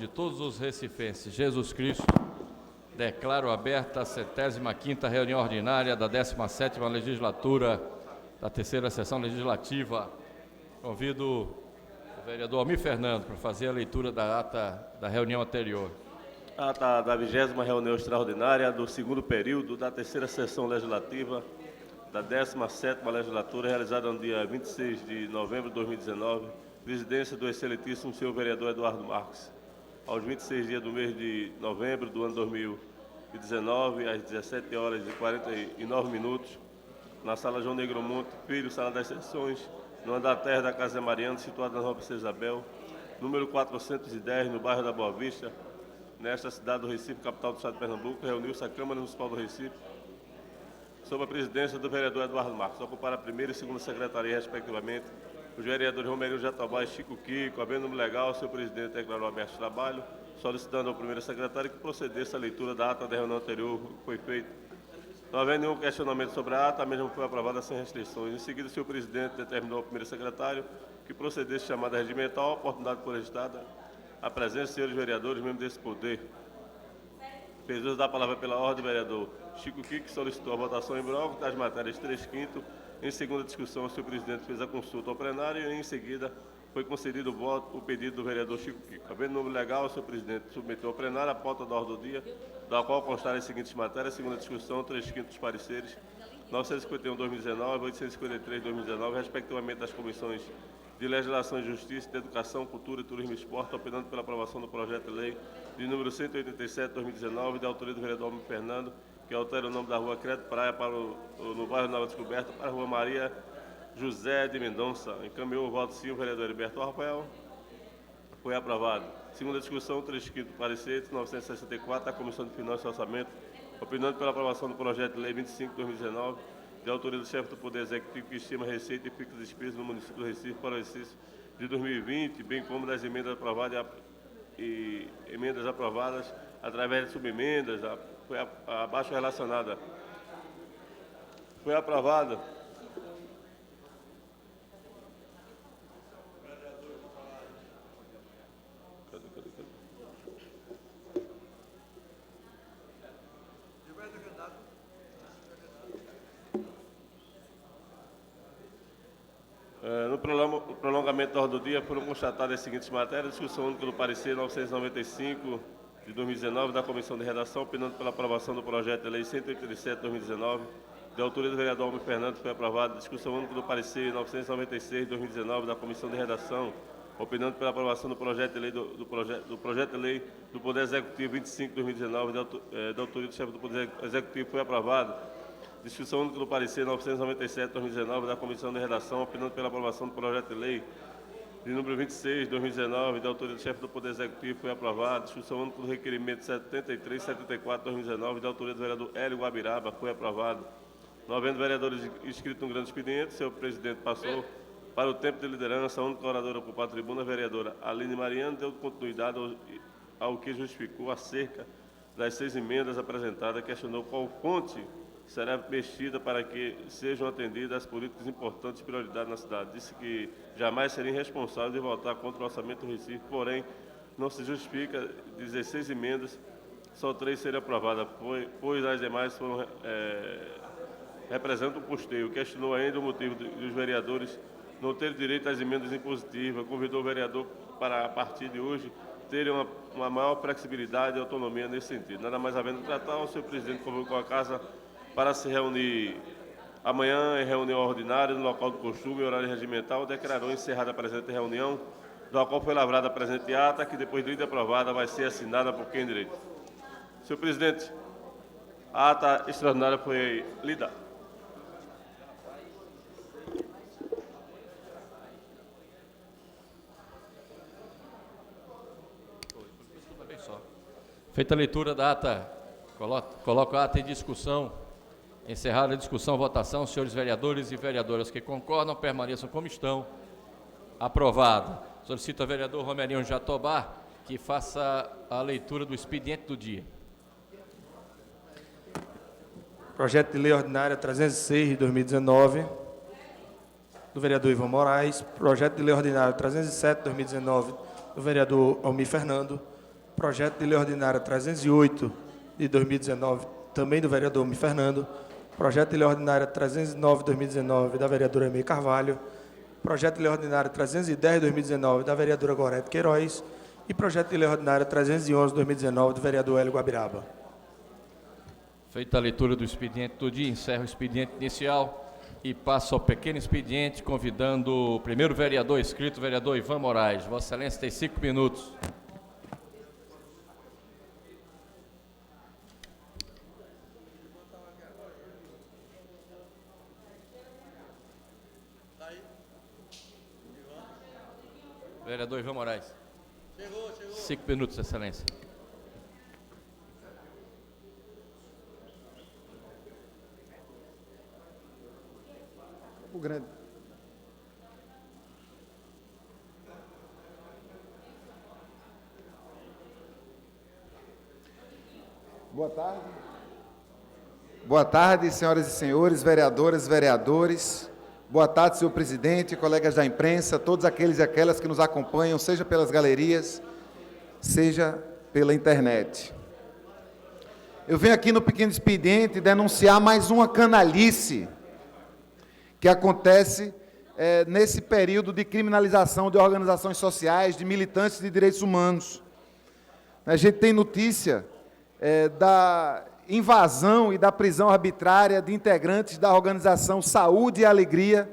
De todos os recifenses, Jesus Cristo, declaro aberta a 75ª reunião ordinária da 17ª legislatura da terceira sessão legislativa. Convido o vereador Almir Fernando para fazer a leitura da ata da reunião anterior. Ata da 20ª reunião extraordinária do segundo período da terceira sessão legislativa da 17ª legislatura, realizada no dia 26 de novembro de 2019, presidência do excelentíssimo senhor vereador Eduardo Marques. Aos 26 dias do mês de novembro do ano 2019, às 17h49, na sala João Negromonte Filho, sala das sessões, no andar terra da Casa Mariana, situada na Rua Princesa Isabel, número 410, no bairro da Boa Vista, nesta cidade do Recife, capital do estado de Pernambuco, reuniu-se a Câmara Municipal do Recife, sob a presidência do vereador Eduardo Marques, ocupar a primeira e segunda secretaria, respectivamente, os vereadores Romerinho Jatobá e Chico Kiko. Havendo número legal, o senhor presidente declarou aberto o trabalho, solicitando ao primeiro secretário que procedesse à leitura da ata da reunião anterior que foi feita. Não havendo nenhum questionamento sobre a ata, a mesma foi aprovada sem restrições. Em seguida, o senhor presidente determinou ao primeiro secretário que procedesse chamada regimental, a oportunidade por estada, a presença dos senhores vereadores, membros desse poder. Pedidos da palavra pela ordem, vereador Chico Kiko, que solicitou a votação em bloco das matérias 3/5. Em segunda discussão, o senhor presidente fez a consulta ao plenário e, em seguida, foi concedido o pedido do vereador Chico Kiko. Havendo número legal, o senhor presidente submeteu ao plenário a pauta da ordem do dia, da qual constarem as seguintes matérias. Segunda discussão, 3/5 dos pareceres, 951/2019, 853/2019, respectivamente das comissões de Legislação e Justiça, de Educação, Cultura, Turismo e Esporte, opinando pela aprovação do projeto de lei de número 187/2019, da autoria do vereador Almir Fernando, que altera o nome da rua Crédito Praia no bairro Nova Descoberta para a rua Maria José de Mendonça. Encaminhou o voto sim o vereador Heriberto Rafael. Foi aprovado. Segunda discussão, 3/5 do parecer, 964, da Comissão de Finanças e Orçamento, opinando pela aprovação do projeto de lei 25/2019, de autoria do chefe do Poder Executivo, que estima receita e fixa despesas no município do Recife para o exercício de 2020, bem como das emendas aprovadas e emendas aprovadas através de subemendas, foi abaixo relacionada. Foi aprovada. No prolongamento da ordem do dia foram constatadas as seguintes matérias: discussão única do parecer 995 de 2019 da Comissão de Redação, opinando pela aprovação do projeto de lei 187 de 2019, de autoria do vereador Almir Fernando, foi aprovado. Discussão única do parecer 996 de 2019 da Comissão de Redação, opinando pela aprovação do projeto de lei do projeto de lei do Poder Executivo 25 de 2019, da autoria do chefe do Poder Executivo, foi aprovado. Discussão única do parecer 997 de 2019 da Comissão de Redação, opinando pela aprovação do projeto de lei de número 26 de 2019, da autoria do chefe do Poder Executivo, foi aprovado. Discussão única do requerimento 73/74 de 2019, da autoria do vereador Hélio Guabiraba, foi aprovado. Não havendo vereadores inscritos no grande expediente, o senhor presidente passou para o tempo de liderança. A única oradora a ocupar a tribuna, a vereadora Aline Mariano, deu continuidade ao que justificou acerca das 6 emendas apresentadas, questionou qual fonte será mexida para que sejam atendidas as políticas importantes e prioridades na cidade. Disse que jamais seria irresponsável de votar contra o orçamento do Recife, porém, não se justifica 16 emendas, só 3 serem aprovadas, pois as demais foram, representam um custeio. Questionou ainda o motivo dos vereadores não terem direito às emendas impositivas, convidou o vereador para, a partir de hoje, terem uma maior flexibilidade e autonomia nesse sentido. Nada mais havendo tratar, o senhor presidente convocou a casa para se reunir amanhã em reunião ordinária, no local do costume, horário regimental, declarou encerrada a presente reunião, da qual foi lavrada a presente ata, que depois de lida aprovada vai ser assinada por quem direito. Senhor presidente, a ata extraordinária foi lida. Feita a leitura da ata, coloco a ata em discussão. Encerrada a discussão, votação, senhores vereadores e vereadoras que concordam, permaneçam como estão. Aprovado. Solicito ao vereador Romerinho Jatobá que faça a leitura do expediente do dia. Projeto de Lei Ordinária 306 de 2019, do vereador Ivan Moraes. Projeto de Lei Ordinária 307 de 2019, do vereador Almir Fernando. Projeto de Lei Ordinária 308, de 2019, também do vereador Mi Fernando. Projeto de Lei Ordinária 309, de 2019, da vereadora Emê Carvalho. Projeto de Lei Ordinária 310, de 2019, da vereadora Gorete Queiroz. E Projeto de Lei Ordinária 311, de 2019, do vereador Hélio Guabiraba. Feita a leitura do expediente do dia, encerro o expediente inicial e passo ao pequeno expediente, convidando o primeiro vereador inscrito, o vereador Ivan Moraes. Vossa Excelência tem 5 minutos. Vereador Ivan Moraes. Chegou. 5 minutos, Excelência. O grande. Boa tarde. Boa tarde, senhoras e senhores, vereadoras e vereadores. Boa tarde, senhor presidente, colegas da imprensa, todos aqueles e aquelas que nos acompanham, seja pelas galerias, seja pela internet. Eu venho aqui no pequeno expediente denunciar mais uma canalice que acontece nesse período de criminalização de organizações sociais, de militantes de direitos humanos. A gente tem notícia da invasão e da prisão arbitrária de integrantes da organização Saúde e Alegria,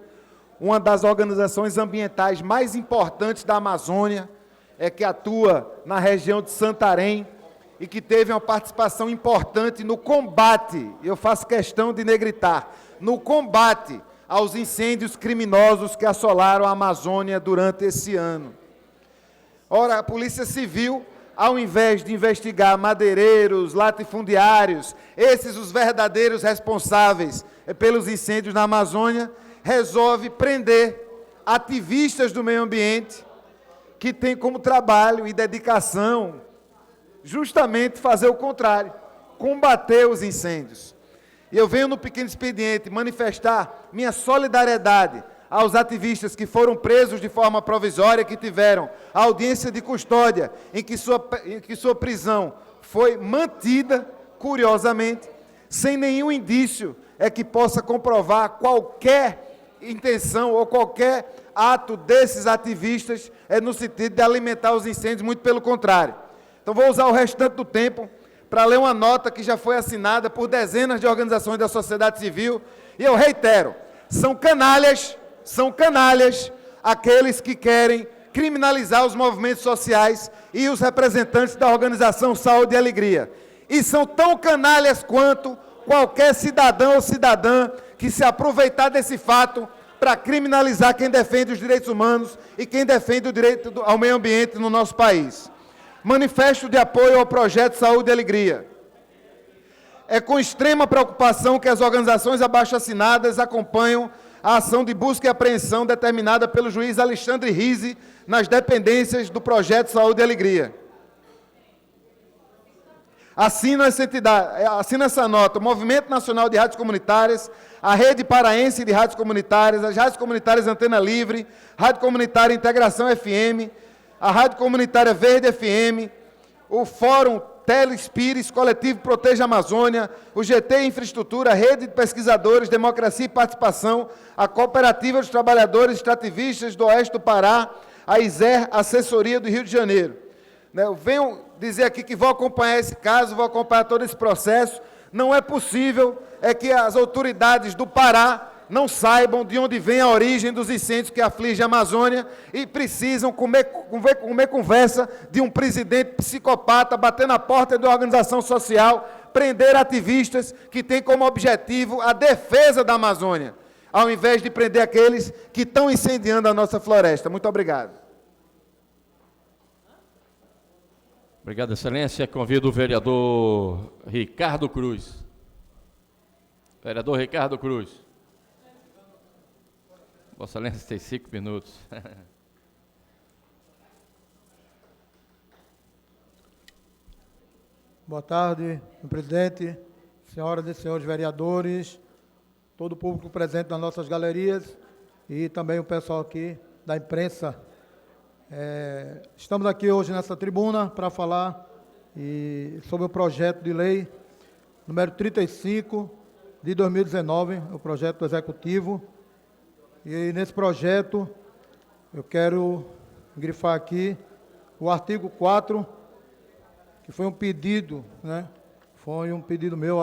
uma das organizações ambientais mais importantes da Amazônia, que atua na região de Santarém e que teve uma participação importante no combate, eu faço questão de negritar, no combate aos incêndios criminosos que assolaram a Amazônia durante esse ano. Ora, a Polícia Civil, ao invés de investigar madeireiros, latifundiários, esses os verdadeiros responsáveis pelos incêndios na Amazônia, resolve prender ativistas do meio ambiente que têm como trabalho e dedicação justamente fazer o contrário, combater os incêndios. E eu venho no pequeno expediente manifestar minha solidariedade aos ativistas que foram presos de forma provisória, que tiveram audiência de custódia, em que sua prisão foi mantida, curiosamente, sem nenhum indício que possa comprovar qualquer intenção ou qualquer ato desses ativistas no sentido de alimentar os incêndios, muito pelo contrário. Então, vou usar o restante do tempo para ler uma nota que já foi assinada por dezenas de organizações da sociedade civil, e eu reitero, são canalhas aqueles que querem criminalizar os movimentos sociais e os representantes da organização Saúde e Alegria. E são tão canalhas quanto qualquer cidadão ou cidadã que se aproveitar desse fato para criminalizar quem defende os direitos humanos e quem defende o direito ao meio ambiente no nosso país. Manifesto de apoio ao projeto Saúde e Alegria. É com extrema preocupação que as organizações abaixo-assinadas acompanham a ação de busca e apreensão determinada pelo juiz Alexandre Rizzi nas dependências do projeto Saúde e Alegria. Assina essa nota o Movimento Nacional de Rádios Comunitárias, a Rede Paraense de Rádios Comunitárias, as Rádios Comunitárias Antena Livre, Rádio Comunitária Integração FM, a Rádio Comunitária Verde FM, o Fórum Telespires, Coletivo Proteja Amazônia, o GT Infraestrutura, a Rede de Pesquisadores, Democracia e Participação, a Cooperativa dos Trabalhadores Extrativistas do Oeste do Pará, a ISER, Assessoria do Rio de Janeiro. Eu venho dizer aqui que vou acompanhar esse caso, vou acompanhar todo esse processo. Não é possível que as autoridades do Pará não saibam de onde vem a origem dos incêndios que afligem a Amazônia e precisam comer conversa de um presidente psicopata, bater na porta de uma organização social, prender ativistas que têm como objetivo a defesa da Amazônia, ao invés de prender aqueles que estão incendiando a nossa floresta. Muito obrigado. Obrigado, Excelência. Convido o vereador Ricardo Cruz. Vereador Ricardo Cruz. Vossa Excelência tem 5 minutos. Boa tarde, senhor presidente, senhoras e senhores vereadores, todo o público presente nas nossas galerias e também o pessoal aqui da imprensa. Estamos aqui hoje nessa tribuna para falar e sobre o projeto de lei número 35 de 2019, o projeto executivo. E nesse projeto eu quero grifar aqui o artigo 4, que foi um pedido, né? Foi um pedido meu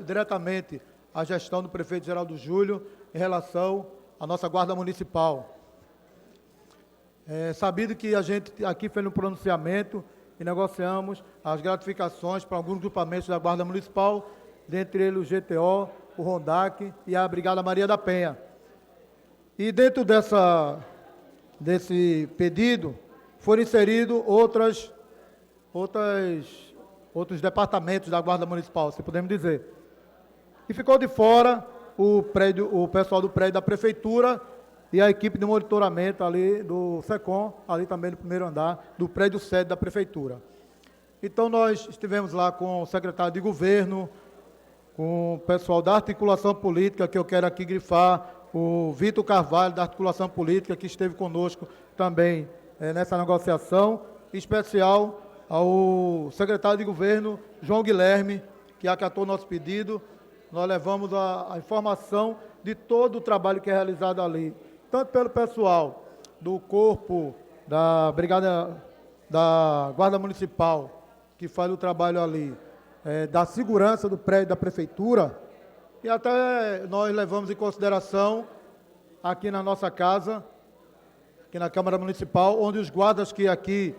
diretamente à gestão do prefeito Geraldo Júlio em relação à nossa Guarda Municipal. É sabido que a gente aqui fez um pronunciamento e negociamos as gratificações para alguns grupamentos da Guarda Municipal, dentre eles o GTO, o RONDAC e a Brigada Maria da Penha. E dentro desse pedido foram inseridos outros departamentos da Guarda Municipal, se podemos dizer. E ficou de fora o pessoal do prédio da Prefeitura e a equipe de monitoramento ali do SECOM, ali também no primeiro andar, do prédio sede da Prefeitura. Então, nós estivemos lá com o secretário de Governo, com o pessoal da articulação política, que eu quero aqui grifar, o Vitor Carvalho, da articulação política, que esteve conosco também nessa negociação, em especial ao secretário de Governo, João Guilherme, que acatou nosso pedido. Nós levamos a informação de todo o trabalho que é realizado ali, tanto pelo pessoal do Corpo da Brigada da Guarda Municipal, que faz o trabalho ali, da segurança do prédio da Prefeitura, e até nós levamos em consideração aqui na nossa casa, aqui na Câmara Municipal, onde os guardas que aqui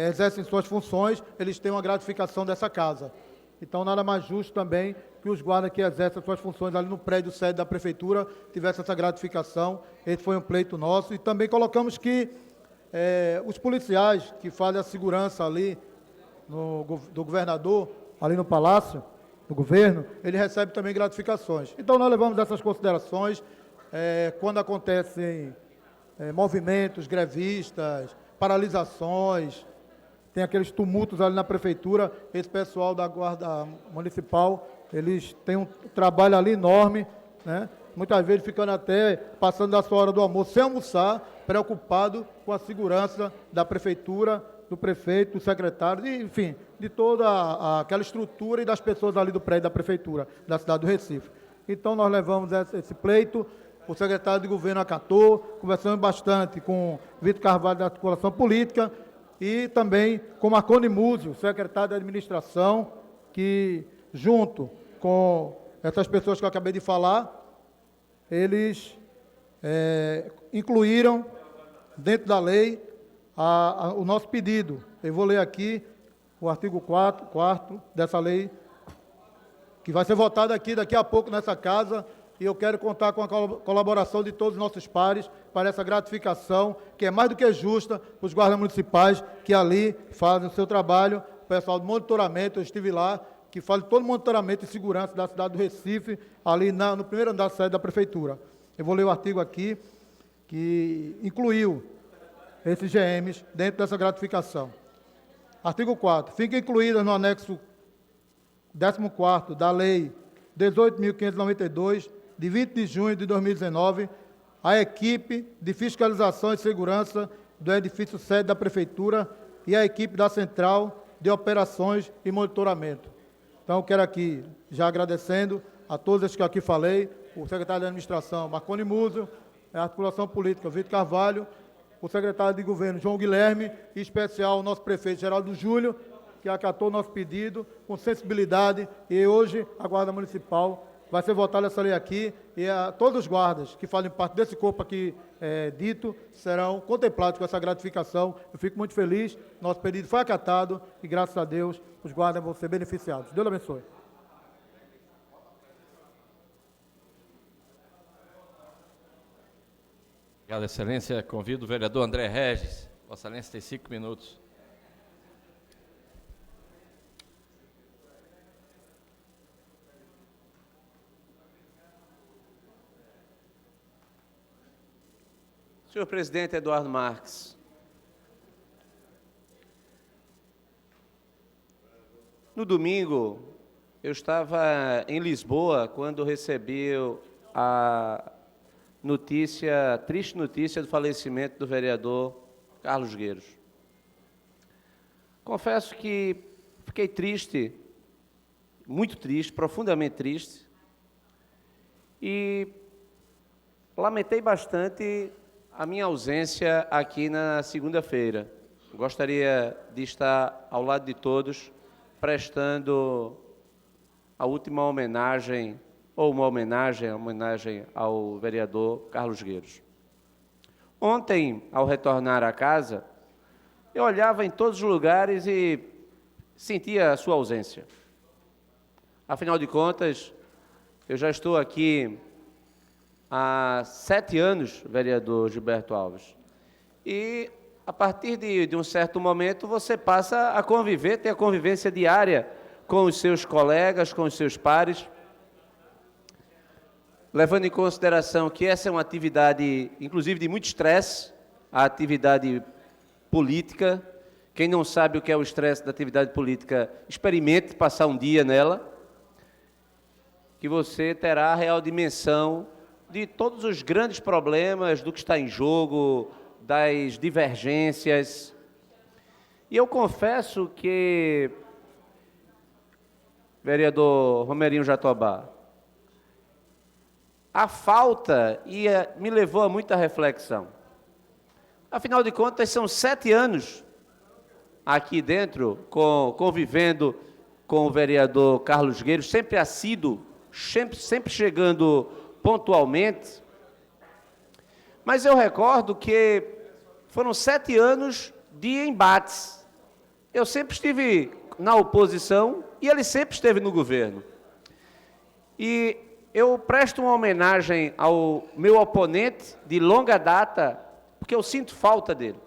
exercem suas funções, eles têm uma gratificação dessa casa. Então, nada mais justo também que os guardas que exercem suas funções ali no prédio sede da Prefeitura tivessem essa gratificação. Esse foi um pleito nosso. E também colocamos que os policiais que fazem a segurança ali do governador, ali no Palácio do Governo, ele recebe também gratificações. Então, nós levamos essas considerações quando acontecem movimentos, grevistas, paralisações, tem aqueles tumultos ali na Prefeitura, esse pessoal da Guarda Municipal, eles têm um trabalho ali enorme, né? Muitas vezes ficando até, passando da sua hora do almoço, sem almoçar, preocupado com a segurança da Prefeitura, do prefeito, do secretário, enfim, de toda aquela estrutura e das pessoas ali do prédio da Prefeitura, da cidade do Recife. Então, nós levamos esse pleito, o secretário de Governo acatou, conversamos bastante com Vitor Carvalho, da articulação política, e também com Marconi Múzio, secretário de Administração, que, junto com essas pessoas que eu acabei de falar, eles incluíram dentro da lei o nosso pedido. Eu vou ler aqui o artigo 4º dessa lei, que vai ser votado aqui daqui a pouco nessa casa, e eu quero contar com a colaboração de todos os nossos pares para essa gratificação, que é mais do que justa para os guardas municipais que ali fazem o seu trabalho, o pessoal do monitoramento, eu estive lá, que faz todo o monitoramento e segurança da cidade do Recife, ali no primeiro andar da sede da Prefeitura. Eu vou ler o artigo aqui, que incluiu esses GMs dentro dessa gratificação. Artigo 4. Fica incluída no anexo 14º da Lei 18.592, de 20 de junho de 2019, a equipe de fiscalização e segurança do edifício sede da Prefeitura e a equipe da Central de Operações e Monitoramento. Então, eu quero aqui, já agradecendo a todos os que aqui falei, o secretário de Administração, Marconi Múzio, a articulação política, Vitor Carvalho, o secretário de Governo, João Guilherme, e em especial o nosso prefeito, Geraldo Júlio, que acatou o nosso pedido com sensibilidade, e hoje a Guarda Municipal vai ser votada essa lei aqui, e todos os guardas que fazem parte desse corpo aqui dito serão contemplados com essa gratificação. Eu fico muito feliz, nosso pedido foi acatado e, graças a Deus, os guardas vão ser beneficiados. Deus abençoe. Obrigado, Excelência. Convido o vereador André Regis. Vossa Excelência tem 5 minutos. Senhor presidente Eduardo Marques, no domingo, eu estava em Lisboa quando recebi a triste notícia do falecimento do vereador Carlos Gueiros. Confesso que fiquei triste, muito triste, profundamente triste, e lamentei bastante a minha ausência aqui na segunda-feira. Gostaria de estar ao lado de todos, prestando a última homenagem, ou uma homenagem ao vereador Carlos Gueiros. Ontem, ao retornar à casa, eu olhava em todos os lugares e sentia a sua ausência. Afinal de contas, eu já estou aqui há 7 anos, vereador Gilberto Alves, e a partir de um certo momento você passa a conviver, ter a convivência diária com os seus colegas, com os seus pares, levando em consideração que essa é uma atividade, inclusive, de muito estresse, a atividade política. Quem não sabe o que é o estresse da atividade política, experimente passar um dia nela, que você terá a real dimensão de todos os grandes problemas, do que está em jogo, das divergências. E eu confesso que, vereador Romerinho Jatobá, a falta me levou a muita reflexão. Afinal de contas, são 7 anos aqui dentro, convivendo com o vereador Carlos Gueiros, sempre assíduo, sempre chegando pontualmente. Mas eu recordo que foram 7 anos de embates. Eu sempre estive na oposição e ele sempre esteve no governo. E eu presto uma homenagem ao meu oponente de longa data, porque eu sinto falta dele.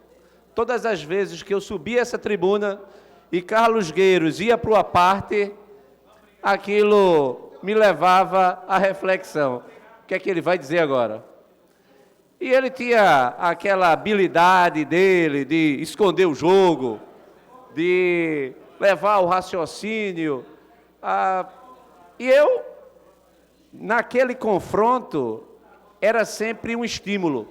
Todas as vezes que eu subia essa tribuna e Carlos Gueiros ia para uma parte, aquilo me levava à reflexão. O que é que ele vai dizer agora? E ele tinha aquela habilidade dele de esconder o jogo, de levar o raciocínio. E eu, naquele confronto, era sempre um estímulo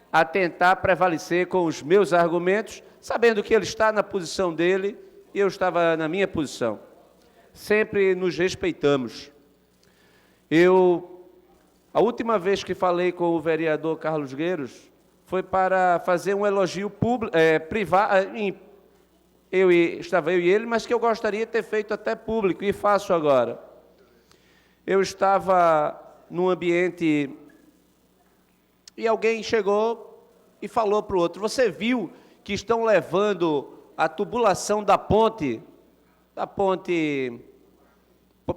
a tentar prevalecer com os meus argumentos, sabendo que ele está na posição dele e eu estava na minha posição. Sempre nos respeitamos. A última vez que falei com o vereador Carlos Gueiros foi para fazer um elogio público, privado, estava eu e ele, mas que eu gostaria de ter feito até público, e faço agora. Eu estava num ambiente e alguém chegou e falou para o outro: você viu que estão levando a tubulação da ponte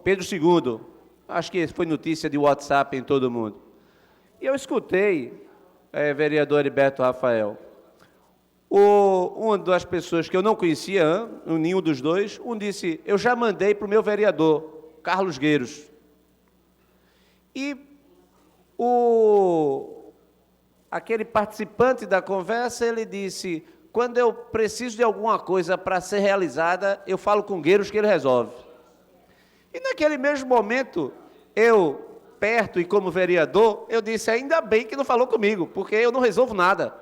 Pedro II? Acho que foi notícia de WhatsApp em todo mundo. E eu escutei, vereador Heriberto Rafael, uma das pessoas que eu não conhecia, nenhum dos dois, disse: eu já mandei para o meu vereador, Carlos Gueiros. E aquele participante da conversa, ele disse: quando eu preciso de alguma coisa para ser realizada, eu falo com Gueiros que ele resolve. E naquele mesmo momento, eu, perto e como vereador, eu disse: ainda bem que não falou comigo, porque eu não resolvo nada.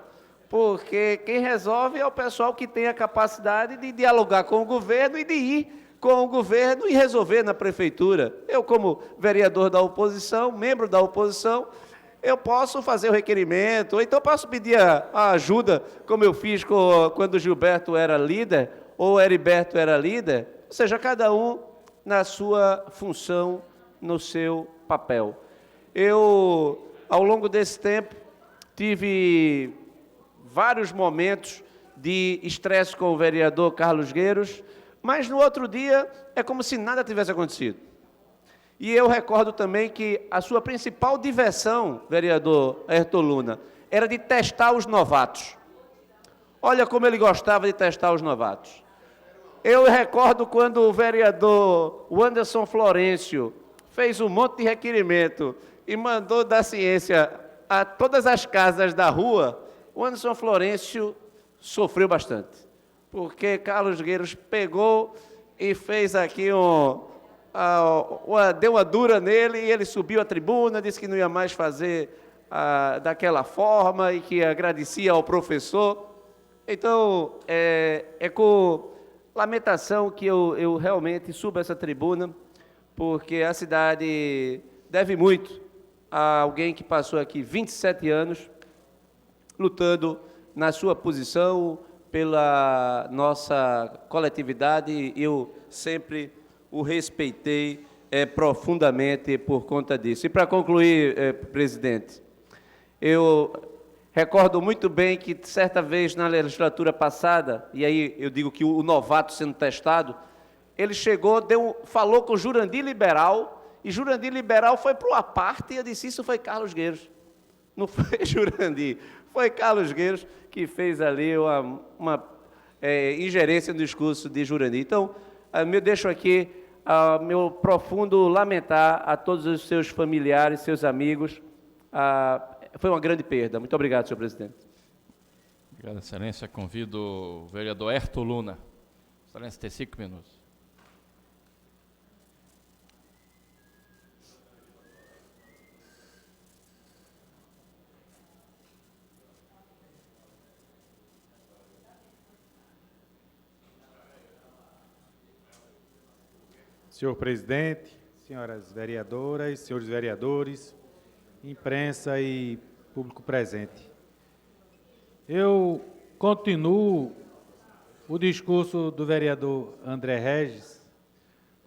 Porque quem resolve é o pessoal que tem a capacidade de dialogar com o governo e de ir com o governo e resolver na prefeitura. Eu, como vereador da oposição, membro da oposição, eu posso fazer o requerimento, ou então posso pedir a ajuda, como eu fiz quando o Gilberto era líder, ou o Heriberto era líder, ou seja, cada um na sua função, no seu papel. Eu, ao longo desse tempo, tive vários momentos de estresse com o vereador Carlos Gueiros, mas no outro dia é como se nada tivesse acontecido. E eu recordo também que a sua principal diversão, vereador Ayrton Luna, era de testar os novatos. Olha como ele gostava de testar os novatos. Eu recordo quando o vereador Anderson Florencio fez um monte de requerimento e mandou da ciência a todas as casas da rua. O Anderson Florencio sofreu bastante, porque Carlos Gueiros pegou e fez aqui deu uma dura nele, e ele subiu à tribuna, disse que não ia mais fazer daquela forma e que agradecia ao professor. Então, com lamentação que eu realmente subo essa tribuna, porque a cidade deve muito a alguém que passou aqui 27 anos lutando na sua posição pela nossa coletividade. Eu sempre o respeitei profundamente por conta disso. E para concluir, presidente, eu recordo muito bem que, certa vez, na legislatura passada, e aí eu digo que o novato sendo testado, ele chegou, falou com o Jurandir Liberal, e Jurandir Liberal foi para uma parte, e eu disse, isso foi Carlos Gueiros. Não foi Jurandir, foi Carlos Gueiros que fez ali uma ingerência no discurso de Jurandir. Então, eu deixo aqui meu profundo lamentar a todos os seus familiares, seus amigos. Foi uma grande perda. Muito obrigado, senhor presidente. Obrigado, excelência. Convido o vereador Herto Luna. Excelência, tem 5 minutos. Senhor presidente, senhoras vereadoras, senhores vereadores, imprensa e público presente. Eu continuo o discurso do vereador André Regis,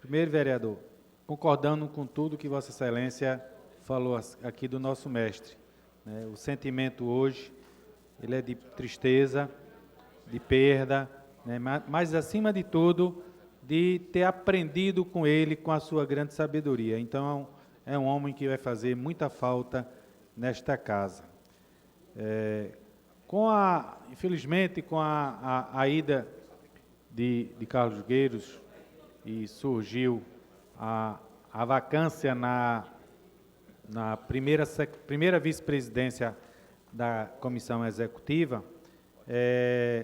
primeiro vereador, concordando com tudo que Vossa Excelência falou aqui do nosso mestre. O sentimento hoje, ele é de tristeza, de perda, mas acima de tudo, de ter aprendido com ele, com a sua grande sabedoria. Então, é um homem que vai fazer muita falta nesta casa. Infelizmente, com a ida de Carlos Gueiros, e surgiu a vacância na primeira vice-presidência da comissão executiva,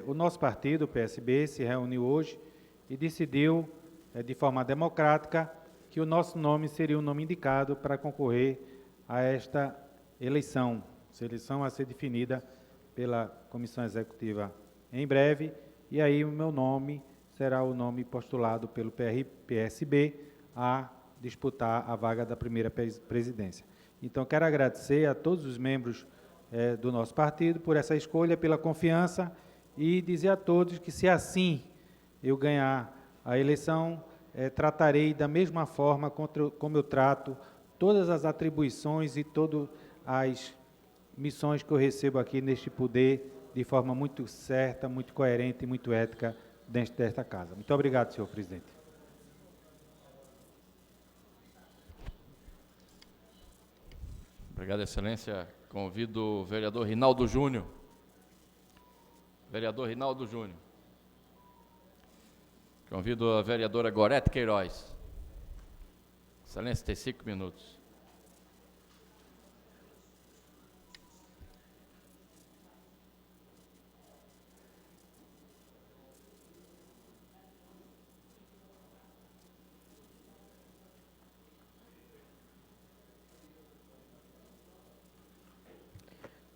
o nosso partido, o PSB, se reuniu hoje e decidiu, de forma democrática, que o nosso nome seria o nome indicado para concorrer a esta eleição. Essa eleição a ser definida pela comissão executiva em breve, e aí o meu nome será o nome postulado pelo PSB a disputar a vaga da primeira presidência. Então, quero agradecer a todos os membros do nosso partido por essa escolha, pela confiança, e dizer a todos que, se assim eu ganhar a eleição, tratarei da mesma forma como eu trato todas as atribuições e todas as missões que eu recebo aqui neste poder, de forma muito certa, muito coerente e muito ética dentro desta casa. Muito obrigado, senhor presidente. Obrigado, excelência. Convido o vereador Rinaldo Júnior. Vereador Rinaldo Júnior. Convido a vereadora Gorete Queiroz. Excelência, tem 5 minutos.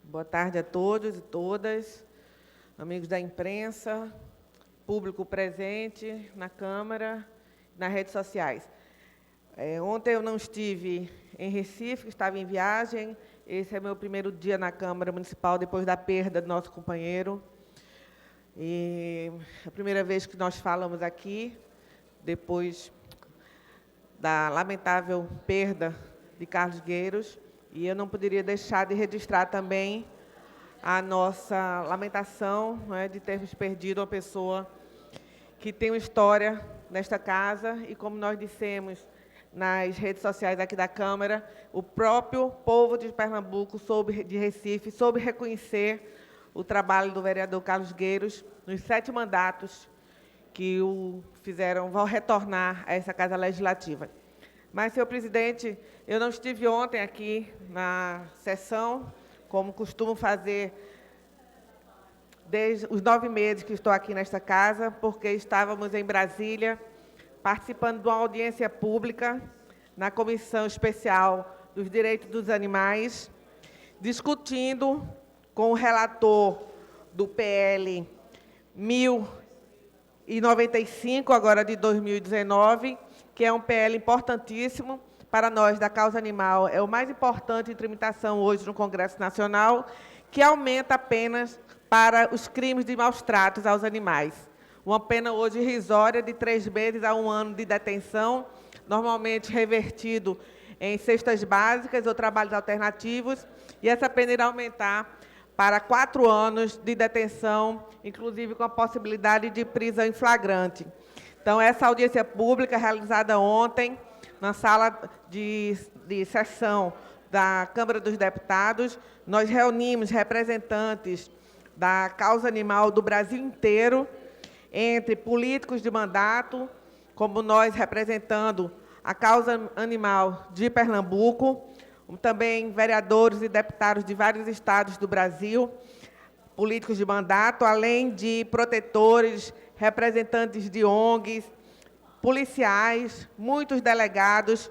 Boa tarde a todos e todas, amigos da imprensa, público presente na Câmara, nas redes sociais. Ontem eu não estive em Recife, estava em viagem. Esse é meu primeiro dia na Câmara Municipal, depois da perda do nosso companheiro. E a primeira vez que nós falamos aqui, depois da lamentável perda de Carlos Gueiros, e eu não poderia deixar de registrar também a nossa lamentação, de termos perdido uma pessoa que tem uma história nesta casa, e como nós dissemos nas redes sociais aqui da Câmara, o próprio povo de Pernambuco, de Recife, soube reconhecer o trabalho do vereador Carlos Gueiros nos 7 mandatos que o vão retornar a essa Casa Legislativa. Mas, senhor presidente, eu não estive ontem aqui na sessão, como costumo fazer desde os 9 meses que estou aqui nesta casa, porque estávamos em Brasília, participando de uma audiência pública na Comissão Especial dos Direitos dos Animais, discutindo com o relator do PL 1000 e 95, agora de 2019, que é um PL importantíssimo para nós da causa animal. É o mais importante em tramitação hoje no Congresso Nacional, que aumenta apenas para os crimes de maus tratos aos animais. Uma pena hoje irrisória de 3 meses a 1 ano de detenção, normalmente revertido em cestas básicas ou trabalhos alternativos, e essa pena irá aumentar para 4 anos de detenção, inclusive com a possibilidade de prisão em flagrante. Então, essa audiência pública realizada ontem na sala de sessão da Câmara dos Deputados, nós reunimos representantes da causa animal do Brasil inteiro, entre políticos de mandato, como nós representando a causa animal de Pernambuco, também vereadores e deputados de vários estados do Brasil, políticos de mandato, além de protetores, representantes de ONGs, policiais, muitos delegados,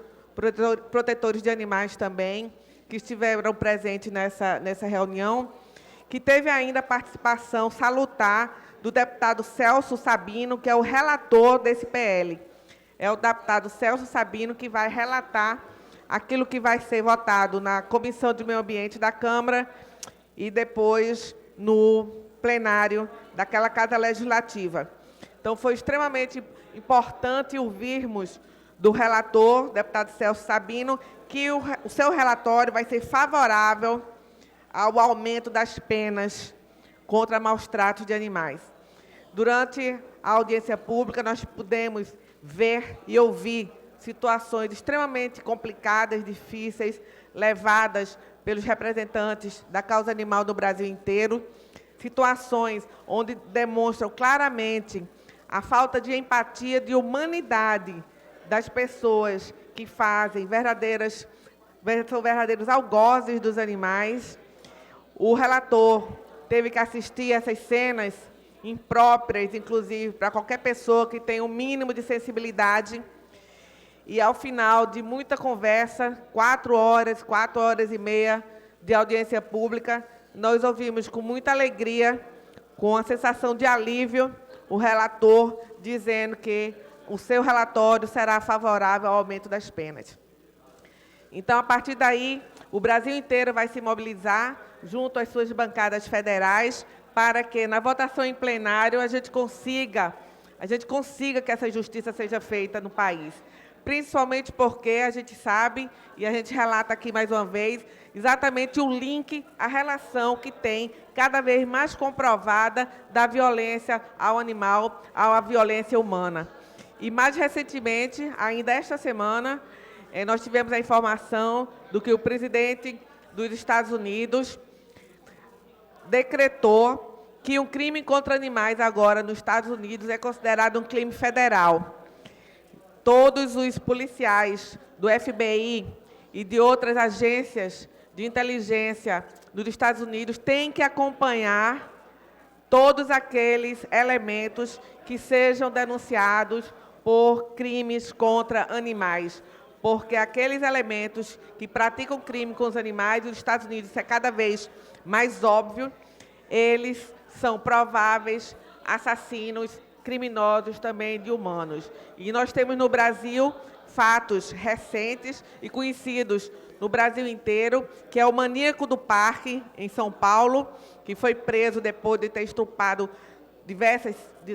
protetores de animais também, que estiveram presentes nessa reunião, que teve ainda a participação salutar do deputado Celso Sabino, que é o relator desse PL. É o deputado Celso Sabino que vai relatar aquilo que vai ser votado na Comissão de Meio Ambiente da Câmara e depois no plenário daquela Casa Legislativa. Então, foi extremamente importante ouvirmos do relator, deputado Celso Sabino, que o seu relatório vai ser favorável ao aumento das penas contra maus tratos de animais. Durante a audiência pública, nós pudemos ver e ouvir situações extremamente complicadas, difíceis, levadas pelos representantes da causa animal do Brasil inteiro, situações onde demonstram claramente a falta de empatia, de humanidade das pessoas que são verdadeiros algozes dos animais. O relator teve que assistir essas cenas impróprias, inclusive, para qualquer pessoa que tenha um mínimo de sensibilidade. E, ao final de muita conversa, 4 horas e meia de audiência pública, nós ouvimos com muita alegria, com a sensação de alívio, o relator dizendo que o seu relatório será favorável ao aumento das penas. Então, a partir daí, o Brasil inteiro vai se mobilizar, junto às suas bancadas federais, para que, na votação em plenário, a gente consiga que essa justiça seja feita no país. Principalmente porque a gente sabe, e a gente relata aqui mais uma vez, exatamente o link, a relação que tem, cada vez mais comprovada, da violência ao animal, à violência humana. E, mais recentemente, ainda esta semana, nós tivemos a informação do que o presidente dos Estados Unidos decretou que um crime contra animais agora nos Estados Unidos é considerado um crime federal. Todos os policiais do FBI e de outras agências de inteligência dos Estados Unidos têm que acompanhar todos aqueles elementos que sejam denunciados por crimes contra animais, porque aqueles elementos que praticam crime com os animais, nos Estados Unidos isso é cada vez mais óbvio, eles são prováveis assassinos, criminosos também de humanos. E nós temos no Brasil fatos recentes e conhecidos no Brasil inteiro, que é o maníaco do parque, em São Paulo, que foi preso depois de ter estuprado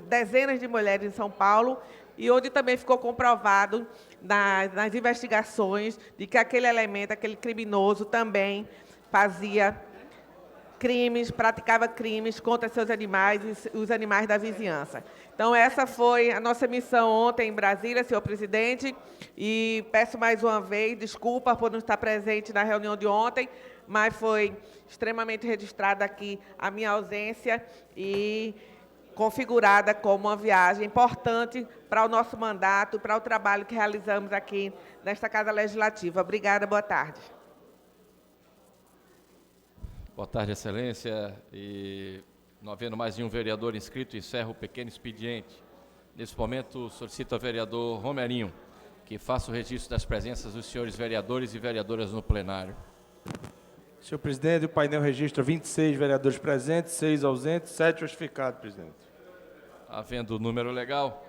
dezenas de mulheres em São Paulo, e onde também ficou comprovado nas investigações de que aquele elemento, aquele criminoso, também praticava crimes contra seus animais e os animais da vizinhança. Então, essa foi a nossa missão ontem em Brasília, senhor presidente, e peço mais uma vez desculpa por não estar presente na reunião de ontem, mas foi extremamente registrada aqui a minha ausência e configurada como uma viagem importante para o nosso mandato, para o trabalho que realizamos aqui nesta Casa Legislativa. Obrigada, boa tarde. Boa tarde, excelência. E, não havendo mais nenhum vereador inscrito, encerro o pequeno expediente. Nesse momento, solicito ao vereador Romerinho que faça o registro das presenças dos senhores vereadores e vereadoras no plenário. Senhor presidente, o painel registra 26 vereadores presentes, 6 ausentes, 7 justificados, presidente. Havendo o número legal,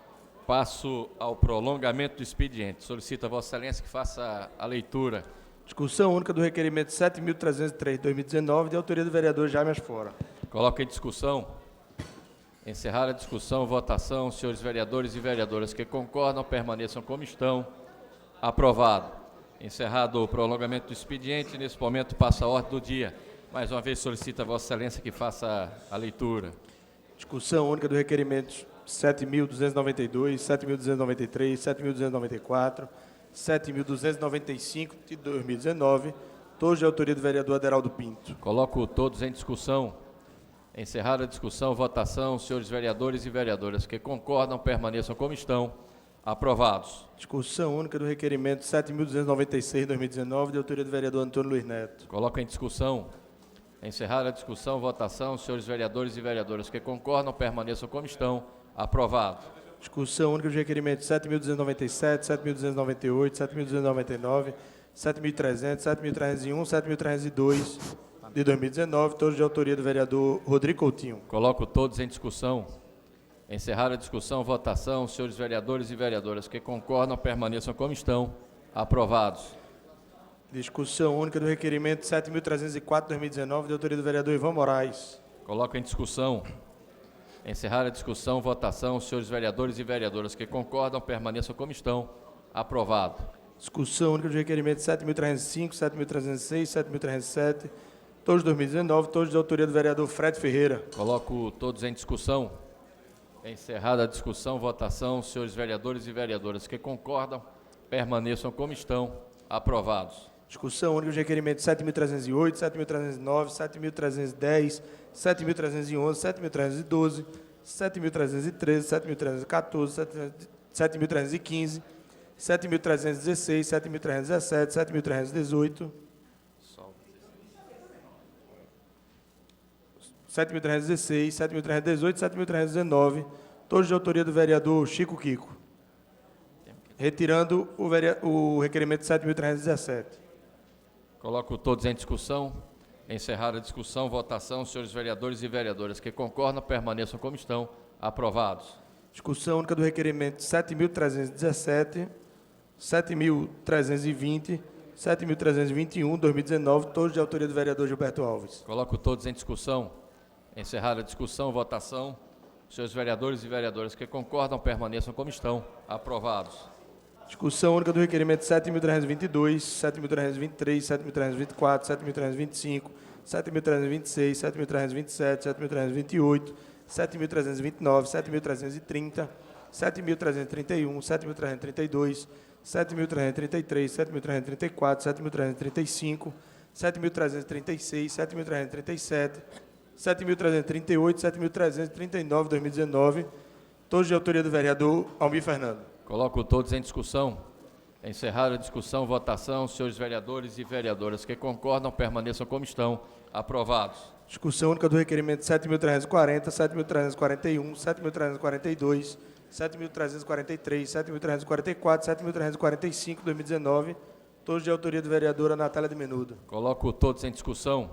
passo ao prolongamento do expediente. Solicito a Vossa Excelência que faça a leitura. Discussão única do requerimento 7.303 de 2019, de autoria do vereador Jaime Asfora. Coloco em discussão. Encerrar a discussão, votação. Senhores vereadores e vereadoras que concordam, permaneçam como estão. Aprovado. Encerrado o prolongamento do expediente, nesse momento passa a ordem do dia. Mais uma vez solicito a Vossa Excelência que faça a leitura. Discussão única do requerimento 7.292, 7.293, 7.294, 7.295 de 2019, todos de autoria do vereador Aderaldo Pinto. Coloco todos em discussão. Encerrada a discussão, votação. Senhores vereadores e vereadoras que concordam, permaneçam como estão. Aprovados. Discussão única do requerimento 7.296 de 2019, de autoria do vereador Antônio Luiz Neto. Coloco em discussão. Encerrada a discussão, votação. Senhores vereadores e vereadoras que concordam, permaneçam como estão. Aprovado. Discussão única dos requerimentos 7.297, 7.298, 7.299, 7.300, 7.301, 7.302 de 2019, todos de autoria do vereador Rodrigo Coutinho. Coloco todos em discussão. Encerrada a discussão, votação. Senhores vereadores e vereadoras que concordam, permaneçam como estão. Aprovados. Discussão única do requerimento 7.304 de 2019, de autoria do vereador Ivan Moraes. Coloco em discussão. Encerrada a discussão, votação. Senhores vereadores e vereadoras que concordam, permaneçam como estão. Aprovado. Discussão única dos requerimentos 7.305, 7.306, 7.307, todos de 2019, todos de autoria do vereador Fred Ferreira. Coloco todos em discussão. Encerrada a discussão, votação. Senhores vereadores e vereadoras que concordam, permaneçam como estão. Aprovados. Discussão única dos requerimentos 7.308, 7.309, 7.310, 7.311, 7.312, 7.313, 7.314, 7.315, 7.316, 7.317, 7.318, 7.316, 7.318, 7.319, todos de autoria do vereador Chico Kiko. Retirando o requerimento 7.317. Coloco todos em discussão. Encerrada a discussão, votação. Senhores vereadores e vereadoras que concordam, permaneçam como estão. Aprovados. Discussão única do requerimento 7.317, 7.320, 7.321, 2019, todos de autoria do vereador Gilberto Alves. Coloco todos em discussão. Encerrada a discussão, votação. Senhores vereadores e vereadoras que concordam, permaneçam como estão. Aprovados. Discussão única do requerimento 7.322, 7.323, 7.324, 7.325, 7.326, 7.327, 7.328, 7.329, 7.330, 7.331, 7.332, 7.333, 7.334, 7.335, 7.336, 7.337, 7.338, 7.339, 2019, todos de autoria do vereador Almir Fernando. Coloco todos em discussão. Encerrada a discussão, votação. Senhores vereadores e vereadoras que concordam, permaneçam como estão. Aprovados. Discussão única do requerimento 7.340, 7.341, 7.342, 7.343, 7.344, 7.345, 2019, todos de autoria do vereadora Natália de Menudo. Coloco todos em discussão.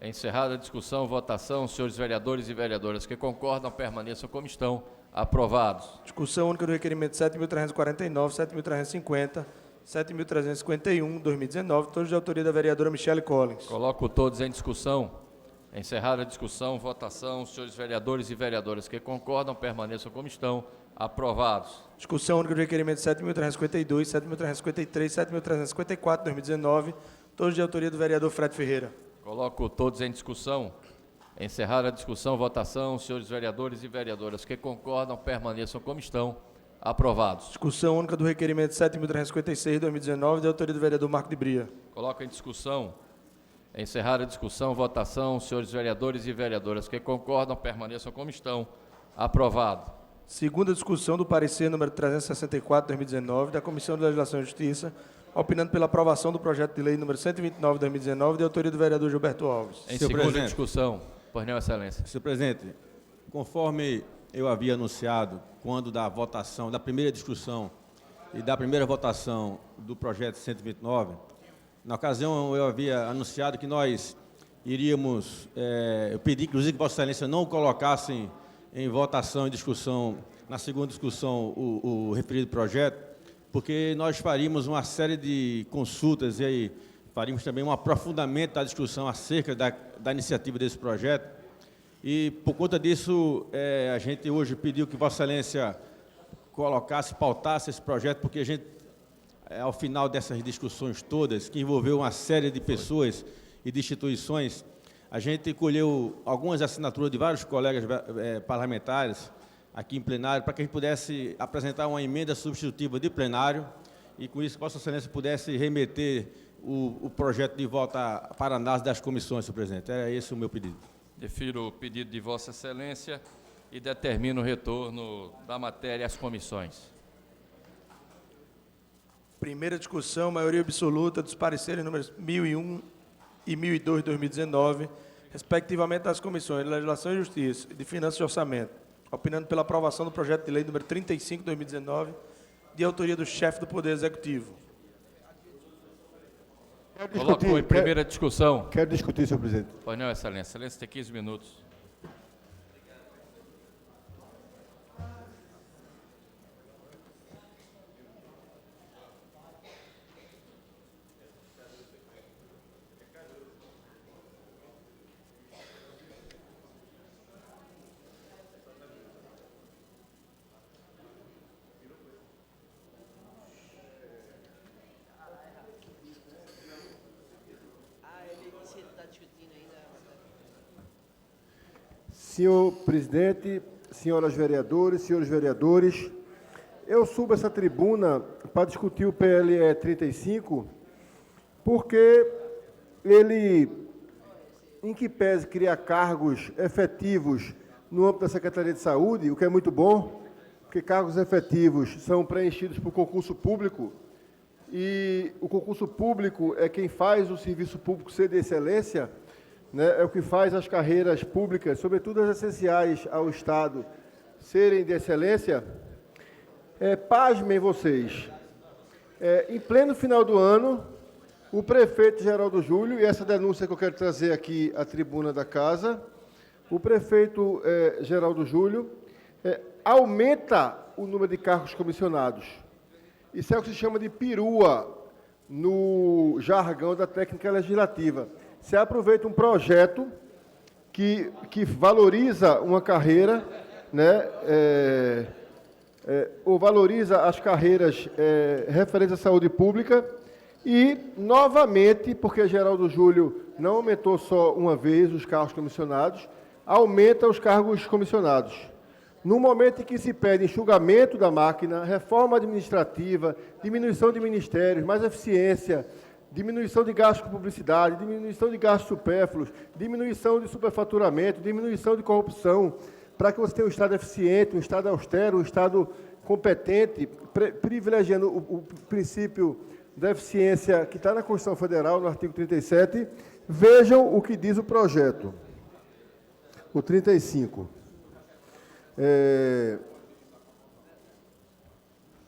Encerrada a discussão, votação. Senhores vereadores e vereadoras que concordam, permaneçam como estão. Aprovados. Discussão única do requerimento 7.349, 7.350, 7.351, 2019, todos de autoria da vereadora Michele Collins. Coloco todos em discussão. Encerrada a discussão, votação. Senhores vereadores e vereadoras que concordam, permaneçam como estão. Aprovados. Discussão única do requerimento 7.352, 7.353, 7.354, 2019, todos de autoria do vereador Fred Ferreira. Coloco todos em discussão. Encerrada a discussão, votação. Senhores vereadores e vereadoras que concordam, permaneçam como estão. Aprovados. Discussão única do requerimento 7.356 de 2019, de autoria do vereador Marco de Bria. Coloco em discussão. Encerrada a discussão, votação. Senhores vereadores e vereadoras que concordam, permaneçam como estão. Aprovado. Segunda discussão do parecer número 364 de 2019 da Comissão de Legislação e Justiça, opinando pela aprovação do projeto de lei número 129 de 2019, de autoria do vereador Gilberto Alves. Em Senhor segunda presidente. discussão. Pois não, Excelência. Senhor presidente, conforme eu havia anunciado, quando da votação, da primeira discussão e da primeira votação do projeto 129, na ocasião eu havia anunciado que nós iríamos, eu pedi, inclusive, que Vossa Excelência não o colocassem em votação e discussão, na segunda discussão, o referido projeto, porque nós faríamos uma série de consultas e aí faríamos também um aprofundamento da discussão acerca da iniciativa desse projeto. E, por conta disso, a gente hoje pediu que Vossa Excelência colocasse, pautasse esse projeto, porque a gente, ao final dessas discussões todas, que envolveu uma série de pessoas e de instituições, a gente colheu algumas assinaturas de vários colegas parlamentares aqui em plenário, para que a gente pudesse apresentar uma emenda substitutiva de plenário e, com isso, Vossa Excelência pudesse remeter o projeto de volta para análise das comissões, senhor presidente. Era esse o meu pedido. Defiro o pedido de Vossa Excelência e determino o retorno da matéria às comissões. Primeira discussão, maioria absoluta dos pareceres números 1001 e 1002 de 2019, respectivamente das comissões de Legislação e Justiça e de Finanças e Orçamento, opinando pela aprovação do projeto de lei número 35 de 2019, de autoria do chefe do Poder Executivo. Colocou em primeira discussão. Quero discutir, senhor presidente. Pois não, Excelência. Excelência tem 15 minutos. Senhor presidente, senhoras vereadoras, senhores vereadores, eu subo essa tribuna para discutir o PLE 35, porque ele, em que pese criar cargos efetivos no âmbito da Secretaria de Saúde, o que é muito bom, porque cargos efetivos são preenchidos por concurso público, e o concurso público é quem faz o serviço público ser de excelência, né, é o que faz as carreiras públicas, sobretudo as essenciais ao Estado, serem de excelência. Pasmem vocês, em pleno final do ano, o prefeito Geraldo Júlio, e essa denúncia que eu quero trazer aqui à tribuna da Casa, o prefeito Geraldo Júlio aumenta o número de cargos comissionados. Isso é o que se chama de perua no jargão da técnica legislativa. Você aproveita um projeto que valoriza uma carreira, né, ou valoriza as carreiras referentes à saúde pública e, novamente, porque Geraldo Júlio não aumentou só uma vez os cargos comissionados, aumenta os cargos comissionados. No momento em que se pede enxugamento da máquina, reforma administrativa, diminuição de ministérios, mais eficiência, diminuição de gastos com publicidade, diminuição de gastos supérfluos, diminuição de superfaturamento, diminuição de corrupção, para que você tenha um Estado eficiente, um Estado austero, um Estado competente, privilegiando o princípio da eficiência que está na Constituição Federal, no artigo 37, vejam o que diz o projeto, o 35.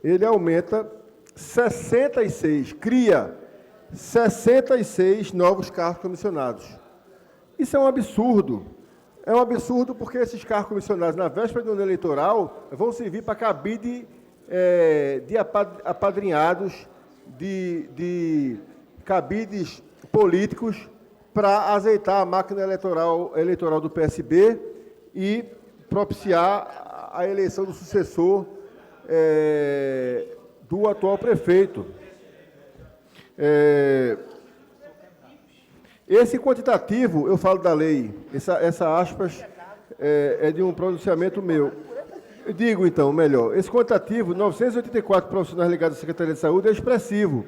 Ele aumenta 66, cria 66 novos cargos comissionados. Isso é um absurdo. É um absurdo porque esses cargos comissionados, na véspera do ano eleitoral, vão servir para cabide de apadrinhados, de cabides políticos para azeitar a máquina eleitoral do PSB e propiciar a eleição do sucessor do atual prefeito. Esse quantitativo, eu falo da lei, essa aspas é de um pronunciamento meu. Eu digo, então, melhor, esse quantitativo, 984 profissionais ligados à Secretaria de Saúde, é expressivo.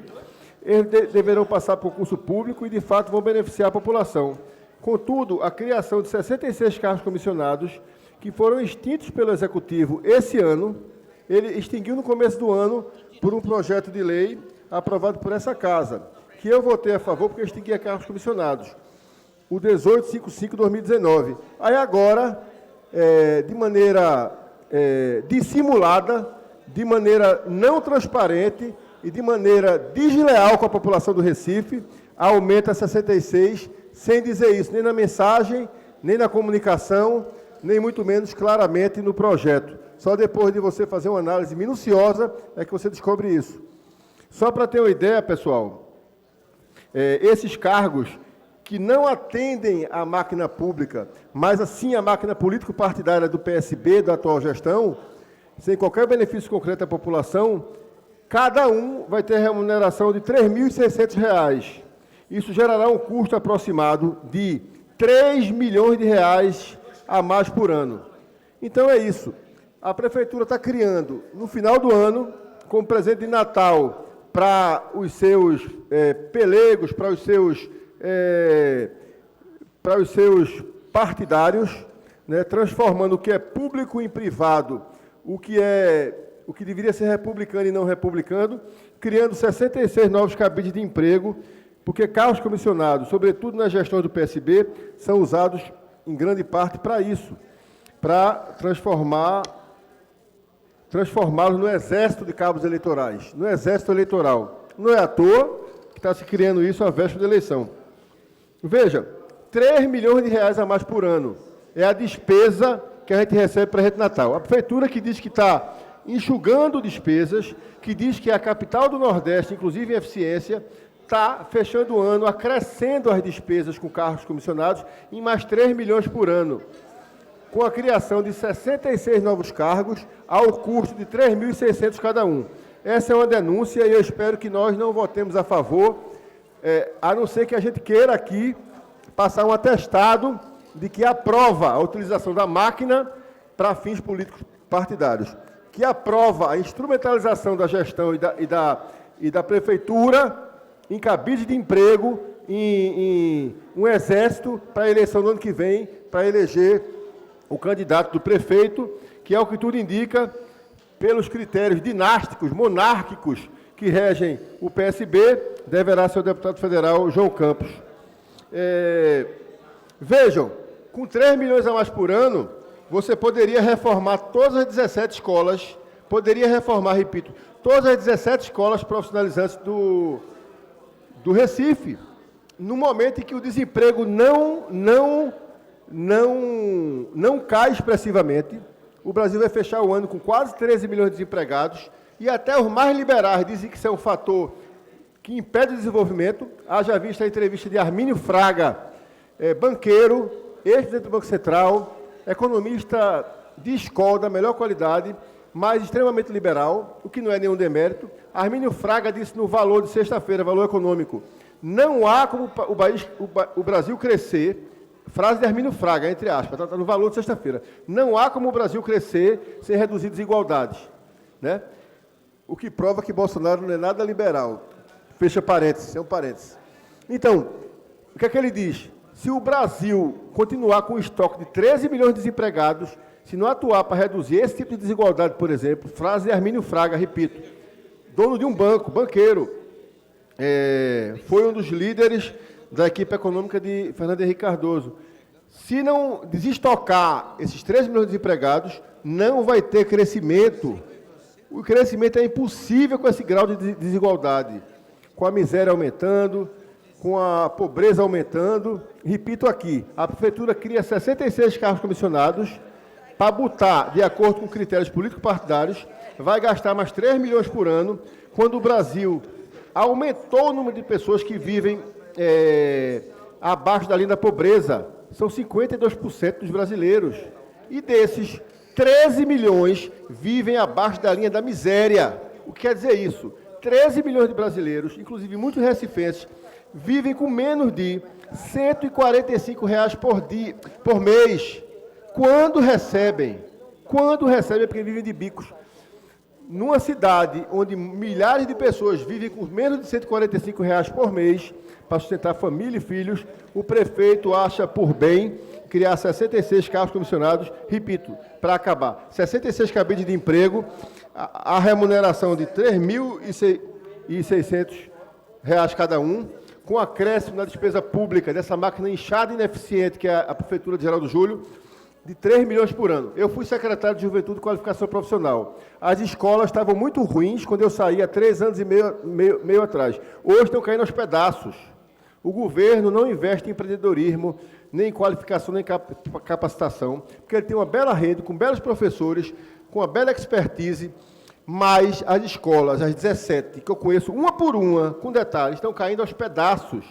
Eles deverão passar por concurso público e, de fato, vão beneficiar a população. Contudo, a criação de 66 cargos comissionados, que foram extintos pelo Executivo esse ano, ele extinguiu no começo do ano por um projeto de lei aprovado por essa Casa, que eu votei a favor porque extinguia cargos comissionados, o 1855/2019. Aí agora, de maneira dissimulada, de maneira não transparente e de maneira desleal com a população do Recife, aumenta 66, sem dizer isso, nem na mensagem, nem na comunicação, nem muito menos claramente no projeto. Só depois de você fazer uma análise minuciosa é que você descobre isso. Só para ter uma ideia, pessoal, esses cargos que não atendem à máquina pública, mas assim à máquina político-partidária do PSB, da atual gestão, sem qualquer benefício concreto à população, cada um vai ter remuneração de R$ 3.600. Isso gerará um custo aproximado de R$ 3 milhões a mais por ano. Então é isso. A Prefeitura está criando, no final do ano, como presente de Natal, para os seus pelegos, para os seus partidários, né, transformando o que é público em privado, o que deveria ser republicano e não republicano, criando 66 novos cabides de emprego, porque cargos comissionados, sobretudo na gestão do PSB, são usados em grande parte para isso, para transformá-los no exército de cabos eleitorais, no exército eleitoral. Não é à toa que está se criando isso à véspera da eleição. Veja, R$ 3 milhões a mais por ano é a despesa que a gente recebe para a Rede Natal. A Prefeitura que diz que está enxugando despesas, que diz que é a capital do Nordeste, inclusive em eficiência, está fechando o ano, acrescendo as despesas com cargos comissionados em mais 3 milhões por ano, com a criação de 66 novos cargos, ao custo de R$ 3.600 cada um. Essa é uma denúncia e eu espero que nós não votemos a favor, a não ser que a gente queira aqui passar um atestado de que aprova a utilização da máquina para fins políticos partidários, que aprova a instrumentalização da gestão e da Prefeitura em cabide de emprego, em um exército para a eleição do ano que vem, para eleger o candidato do prefeito, que é o que tudo indica, pelos critérios dinásticos, monárquicos, que regem o PSB, deverá ser o deputado federal João Campos. Vejam, com 3 milhões a mais por ano, você poderia reformar todas as 17 escolas, repito, todas as 17 escolas profissionalizantes do Recife, no momento em que o desemprego não cai expressivamente. O Brasil vai fechar o ano com quase 13 milhões de desempregados e até os mais liberais dizem que isso é um fator que impede o desenvolvimento. Haja vista a entrevista de Armínio Fraga, banqueiro, ex-presidente do Banco Central, economista de escola da melhor qualidade, mas extremamente liberal, o que não é nenhum demérito. Armínio Fraga disse no Valor de sexta-feira, Valor Econômico, não há como o Brasil crescer. Frase de Armínio Fraga, entre aspas, está no Valor de sexta-feira. Não há como o Brasil crescer sem reduzir desigualdades, né? O que prova que Bolsonaro não é nada liberal. Fecha parênteses, é um parênteses. Então, o que é que ele diz? Se o Brasil continuar com o estoque de 13 milhões de desempregados, se não atuar para reduzir esse tipo de desigualdade, por exemplo, frase de Armínio Fraga, repito, dono de um banco, banqueiro, foi um dos líderes da equipe econômica de Fernando Henrique Cardoso. Se não desestocar esses 3 milhões de desempregados, não vai ter crescimento. O crescimento é impossível com esse grau de desigualdade, com a miséria aumentando, com a pobreza aumentando. Repito aqui, a Prefeitura cria 66 cargos comissionados para botar, de acordo com critérios político-partidários, vai gastar mais 3 milhões por ano, quando o Brasil aumentou o número de pessoas que vivem abaixo da linha da pobreza. São 52% dos brasileiros. E desses, 13 milhões vivem abaixo da linha da miséria. O que quer dizer isso? 13 milhões de brasileiros, inclusive muitos recifenses, vivem com menos de R$ 145 por mês. Quando recebem é porque vivem de bicos. Numa cidade onde milhares de pessoas vivem com menos de R$ 145 por mês para sustentar família e filhos, o prefeito acha por bem criar 66 cargos comissionados, repito, para acabar. 66 cabides de emprego, a remuneração de R$ 3.600 cada um, com acréscimo na despesa pública dessa máquina inchada e ineficiente que é a Prefeitura de Geraldo Júlio, de 3 milhões por ano. Eu fui secretário de Juventude e Qualificação Profissional. As escolas estavam muito ruins quando eu saí há 3 anos e meio atrás. Hoje estão caindo aos pedaços. O governo não investe em empreendedorismo, nem qualificação, nem capacitação, porque ele tem uma bela rede, com belos professores, com uma bela expertise, mas as escolas, as 17, que eu conheço uma por uma, com detalhes, estão caindo aos pedaços.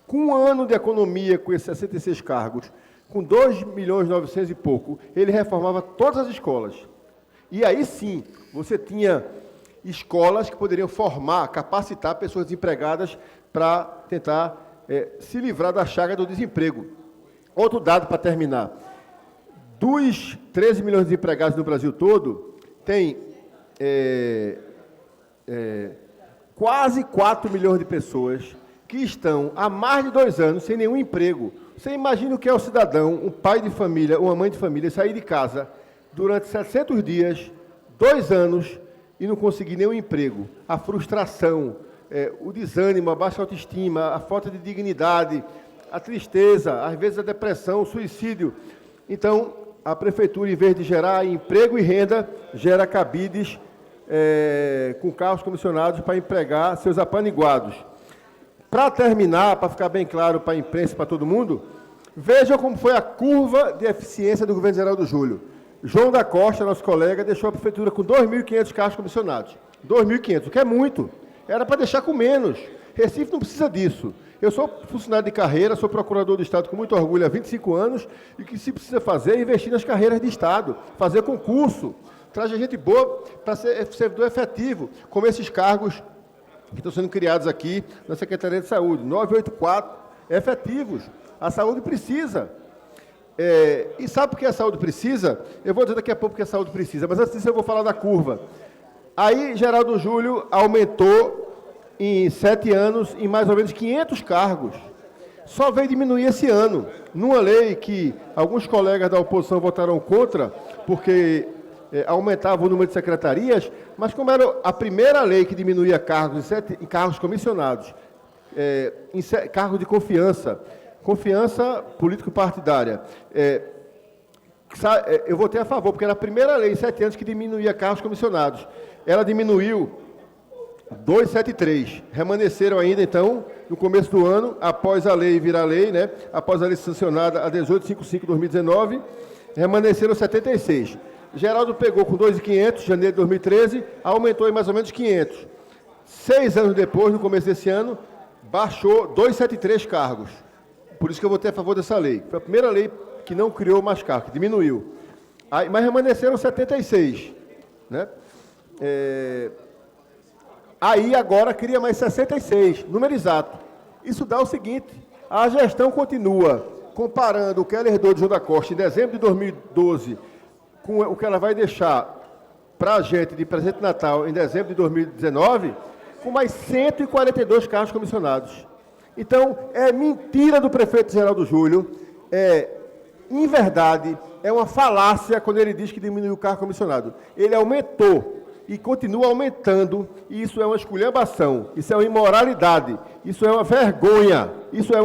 Com um ano de economia, com esses 66 cargos, com 2.900.000 e pouco, ele reformava todas as escolas. E aí sim, você tinha escolas que poderiam formar, capacitar pessoas desempregadas para tentar se livrar da chaga do desemprego. Outro dado para terminar. Dos 13 milhões de desempregados no Brasil todo, tem quase 4 milhões de pessoas que estão há mais de 2 anos sem nenhum emprego. Você imagina o que é o cidadão, um pai de família ou uma mãe de família, sair de casa durante 700 dias, 2 anos, e não conseguir nenhum emprego. A frustração, o desânimo, a baixa autoestima, a falta de dignidade, a tristeza, às vezes a depressão, o suicídio. Então, a prefeitura, em vez de gerar emprego e renda, gera cabides com carros comissionados para empregar seus apaniguados. Para terminar, para ficar bem claro para a imprensa e para todo mundo, vejam como foi a curva de eficiência do governo Geraldo Júlio. João da Costa, nosso colega, deixou a prefeitura com 2.500 carros comissionados. 2.500, o que é muito. Era para deixar com menos. Recife não precisa disso. Eu sou funcionário de carreira, sou procurador do Estado com muito orgulho há 25 anos, e o que se precisa fazer é investir nas carreiras de Estado, fazer concurso, trazer gente boa para ser servidor efetivo, como esses cargos que estão sendo criados aqui na Secretaria de Saúde, 984 efetivos. A saúde precisa. E sabe por que a saúde precisa? Eu vou dizer daqui a pouco que a saúde precisa, mas antes disso eu vou falar da curva. Aí, Geraldo Júlio aumentou em 7 anos em mais ou menos 500 cargos. Só veio diminuir esse ano, numa lei que alguns colegas da oposição votaram contra, porque aumentava o número de secretarias, mas como era a primeira lei que diminuía cargos em cargos comissionados, em cargos de confiança político-partidária, eu votei a favor, porque era a primeira lei em 7 anos que diminuía cargos comissionados. Ela diminuiu 273, remanesceram ainda, então, no começo do ano, após a lei virar lei, né, após a lei sancionada a 1855/2019, remanesceram 76. Geraldo pegou com 2.500, janeiro de 2013, aumentou em mais ou menos 500. 6 anos depois, no começo desse ano, baixou 273 cargos. Por isso que eu votei a favor dessa lei. Foi a primeira lei que não criou mais cargos, que diminuiu. Mas remanesceram 76, né? Aí agora cria mais 66, número exato. Isso dá o seguinte: a gestão continua comparando o que ela herdou de João da Costa em dezembro de 2012 com o que ela vai deixar para a gente de presente de Natal em dezembro de 2019, com mais 142 cargos comissionados. Então, é mentira do prefeito Geraldo Júlio, em verdade, é uma falácia quando ele diz que diminuiu o cargo comissionado. Ele aumentou e continua aumentando, e isso é uma esculhambação, isso é uma imoralidade, isso é uma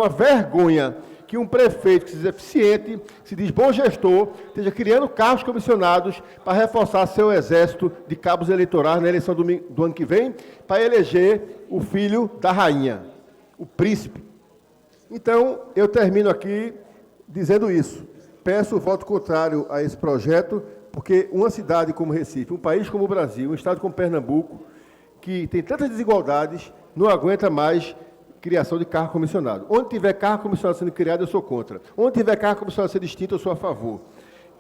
vergonha, que um prefeito que se diz eficiente, se diz bom gestor, esteja criando cargos comissionados para reforçar seu exército de cabos eleitorais na eleição do ano que vem, para eleger o filho da rainha, o príncipe. Então, eu termino aqui dizendo isso. Peço o voto contrário a esse projeto, porque uma cidade como Recife, um país como o Brasil, um estado como Pernambuco, que tem tantas desigualdades, não aguenta mais criação de cargo comissionado. Onde tiver cargo comissionado sendo criado, eu sou contra. Onde tiver cargo comissionado sendo extinto, eu sou a favor.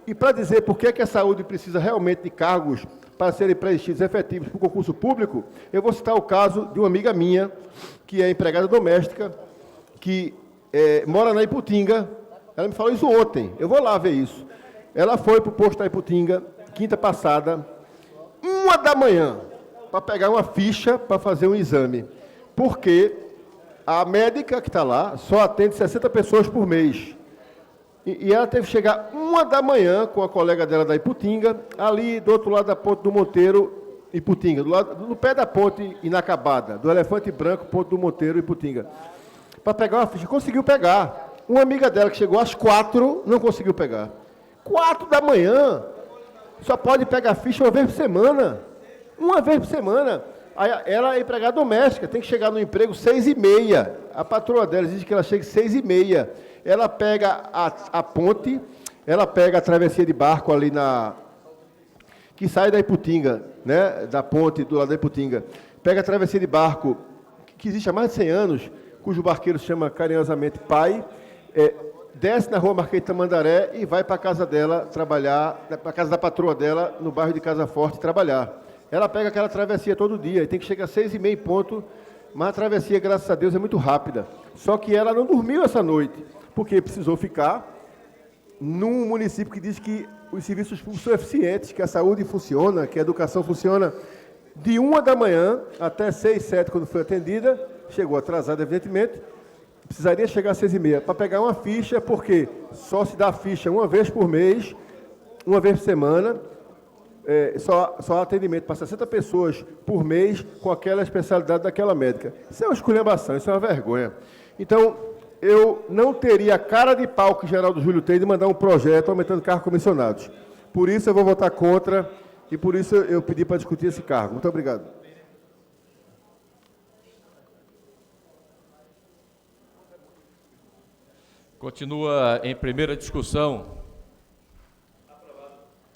E para dizer por que a saúde precisa realmente de cargos para serem preenchidos efetivos para o concurso público, eu vou citar o caso de uma amiga minha, que é empregada doméstica, que mora na Iputinga. Ela me falou isso ontem, eu vou lá ver isso. Ela foi para o posto da Iputinga, quinta passada, 1h, para pegar uma ficha para fazer um exame. Porque a médica que está lá só atende 60 pessoas por mês. E ela teve que chegar 1h com a colega dela da Iputinga, ali do outro lado da ponte do Monteiro, Iputinga, no pé da ponte inacabada, do Elefante Branco, ponte do Monteiro, Iputinga, para pegar uma ficha. Conseguiu pegar. Uma amiga dela que chegou às 4, não conseguiu pegar. 4h, só pode pegar ficha uma vez por semana. Uma vez por semana. Aí ela é empregada doméstica, tem que chegar no emprego 6h30. A patroa dela diz que ela chega 6h30. ela pega a ponte, ela pega a travessia de barco ali que sai da Iputinga, né, da ponte do lado da Iputinga, pega a travessia de barco, que existe há mais de 100 anos, cujo barqueiro se chama carinhosamente Pai, desce na rua Marquês de Tamandaré e vai para a casa dela trabalhar, para a casa da patroa dela, no bairro de Casa Forte, trabalhar. Ela pega aquela travessia todo dia, e tem que chegar às 6h30 em ponto, mas a travessia, graças a Deus, é muito rápida. Só que ela não dormiu essa noite, porque precisou ficar num município que diz que os serviços públicos são eficientes, que a saúde funciona, que a educação funciona. De 1 da manhã até 6, 7, quando foi atendida, chegou atrasada, evidentemente, precisaria chegar às 6h30 para pegar uma ficha, porque só se dá ficha uma vez por mês, uma vez por semana, só há atendimento para 60 pessoas por mês com aquela especialidade daquela médica. Isso é uma esculhambação, isso é uma vergonha. Então, eu não teria a cara de pau que Geraldo Júlio tem de mandar um projeto aumentando cargos comissionados. Por isso eu vou votar contra e por isso eu pedi para discutir esse cargo. Muito obrigado. Continua em primeira discussão.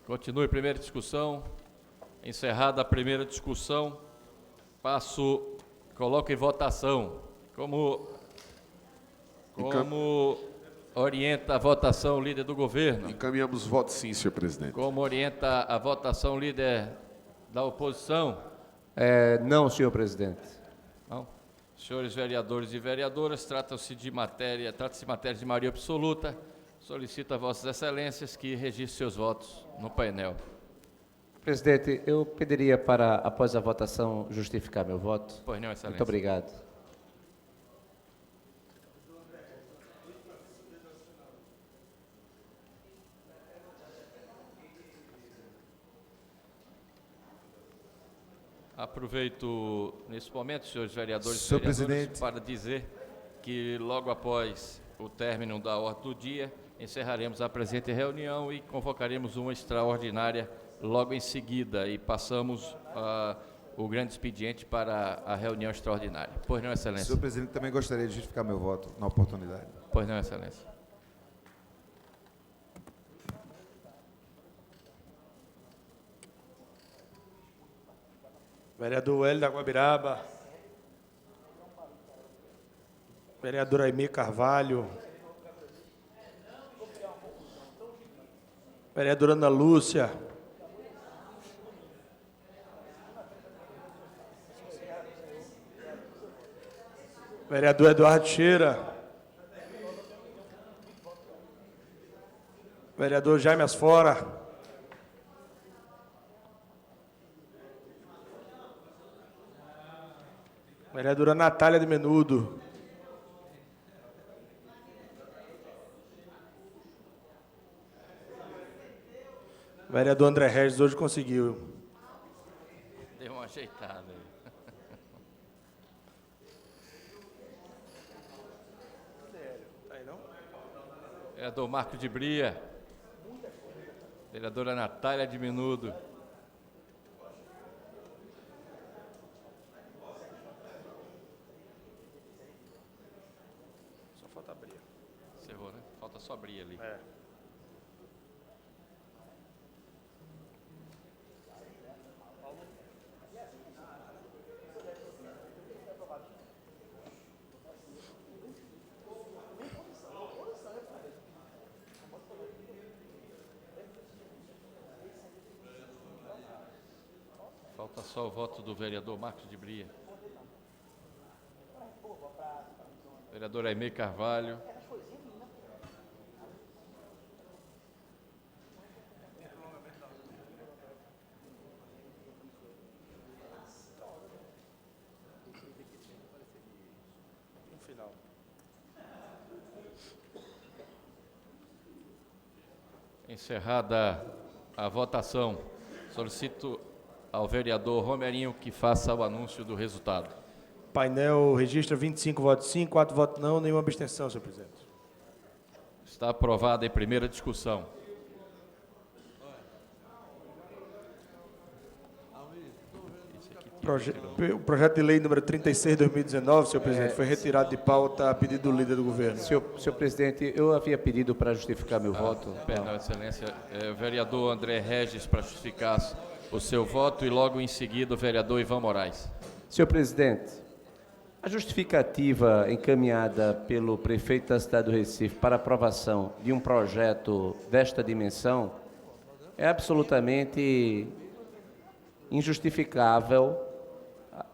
Continua em primeira discussão. Encerrada a primeira discussão, coloco em votação. Como orienta a votação o líder do governo? Encaminhamos o voto sim, senhor presidente. Como orienta a votação o líder da oposição? Não, senhor presidente. Não. Senhores vereadores e vereadoras, trata-se de matéria de maioria absoluta. Solicito a vossas excelências que registrem seus votos no painel. Presidente, eu pediria para, após a votação, justificar meu voto. Pois não, excelência. Muito obrigado. Aproveito nesse momento, senhores vereadores e senhor vereadoras, presidente, para dizer que logo após o término da ordem do dia, encerraremos a presente reunião e convocaremos uma extraordinária logo em seguida e passamos o grande expediente para a reunião extraordinária. Pois não, excelência. Senhor presidente, também gostaria de justificar meu voto na oportunidade. Pois não, excelência. Vereador Hélio da Guabiraba. Vereadora Aimee Carvalho. Vereadora Ana Lúcia. Vereador Eduardo Cheira. Vereador Jaime Asfora. Vereadora Natália de Menudo. Vereador André Regis hoje conseguiu. Deu uma ajeitada aí. Vereador Marco de Bria. Vereadora Natália de Menudo. Só falta a Bria. Encerrou, né? Falta só a Bria ali. Falta só o voto do vereador Marcos de Bria. Vereadora Aimee Carvalho. No final. Encerrada a votação, solicito ao vereador Romerinho que faça o anúncio do resultado. Painel registra 25 votos sim, 4 votos não, nenhuma abstenção, senhor presidente. Está aprovada em primeira discussão. Esse aqui O projeto de lei número 36 de 2019, senhor presidente, foi retirado de pauta a pedido do líder do governo. Senhor presidente, eu havia pedido para justificar meu voto. Perdão, excelência. O vereador André Regis para justificar o seu voto e logo em seguida o vereador Ivan Moraes. Senhor presidente, a justificativa encaminhada pelo prefeito da cidade do Recife para aprovação de um projeto desta dimensão é absolutamente injustificável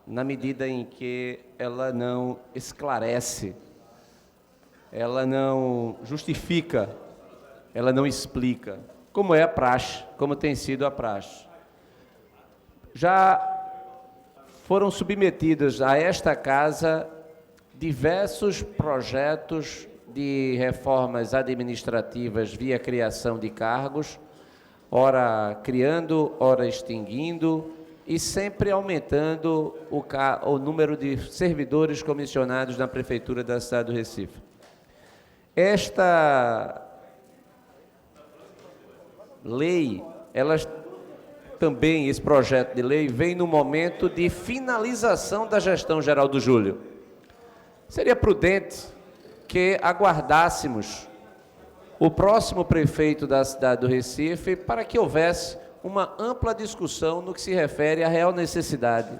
na medida em que ela não esclarece, ela não justifica, ela não explica, como é a praxe, como tem sido a praxe. Já foram submetidos a esta casa diversos projetos de reformas administrativas via criação de cargos, ora criando, ora extinguindo, e sempre aumentando o número de servidores comissionados na Prefeitura da cidade do Recife. Esta lei, também, esse projeto de lei, vem no momento de finalização da gestão geral do Júlio. Seria prudente que aguardássemos o próximo prefeito da cidade do Recife para que houvesse uma ampla discussão no que se refere à real necessidade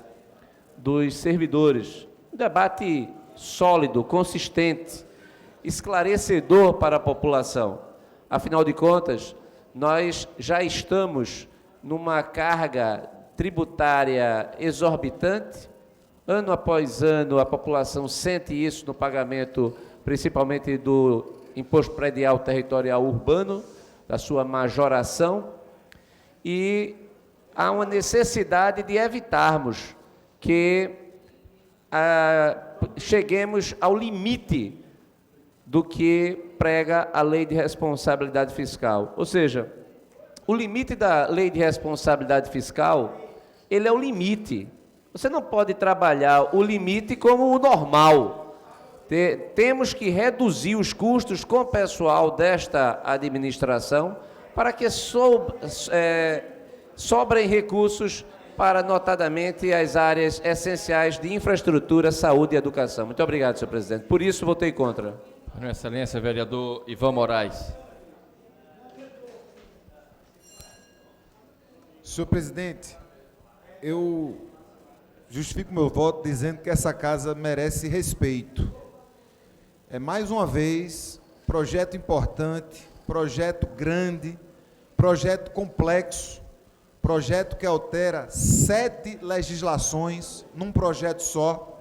dos servidores. Um debate sólido, consistente, esclarecedor para a população. Afinal de contas, nós já estamos numa carga tributária exorbitante. Ano após ano, a população sente isso no pagamento, principalmente do Imposto Predial Territorial Urbano, da sua majoração, e há uma necessidade de evitarmos que cheguemos ao limite do que prega a Lei de Responsabilidade Fiscal. Ou seja, o limite da Lei de Responsabilidade Fiscal, ele é o limite. Você não pode trabalhar o limite como o normal. Temos que reduzir os custos com o pessoal desta administração para que sobrem recursos para, notadamente, as áreas essenciais de infraestrutura, saúde e educação. Muito obrigado, senhor presidente. Por isso, votei contra. Vossa Excelência, vereador Ivan Moraes. Senhor presidente, eu justifico meu voto dizendo que essa casa merece respeito. É mais uma vez projeto importante, projeto grande, projeto complexo, projeto que altera 7 legislações num projeto só,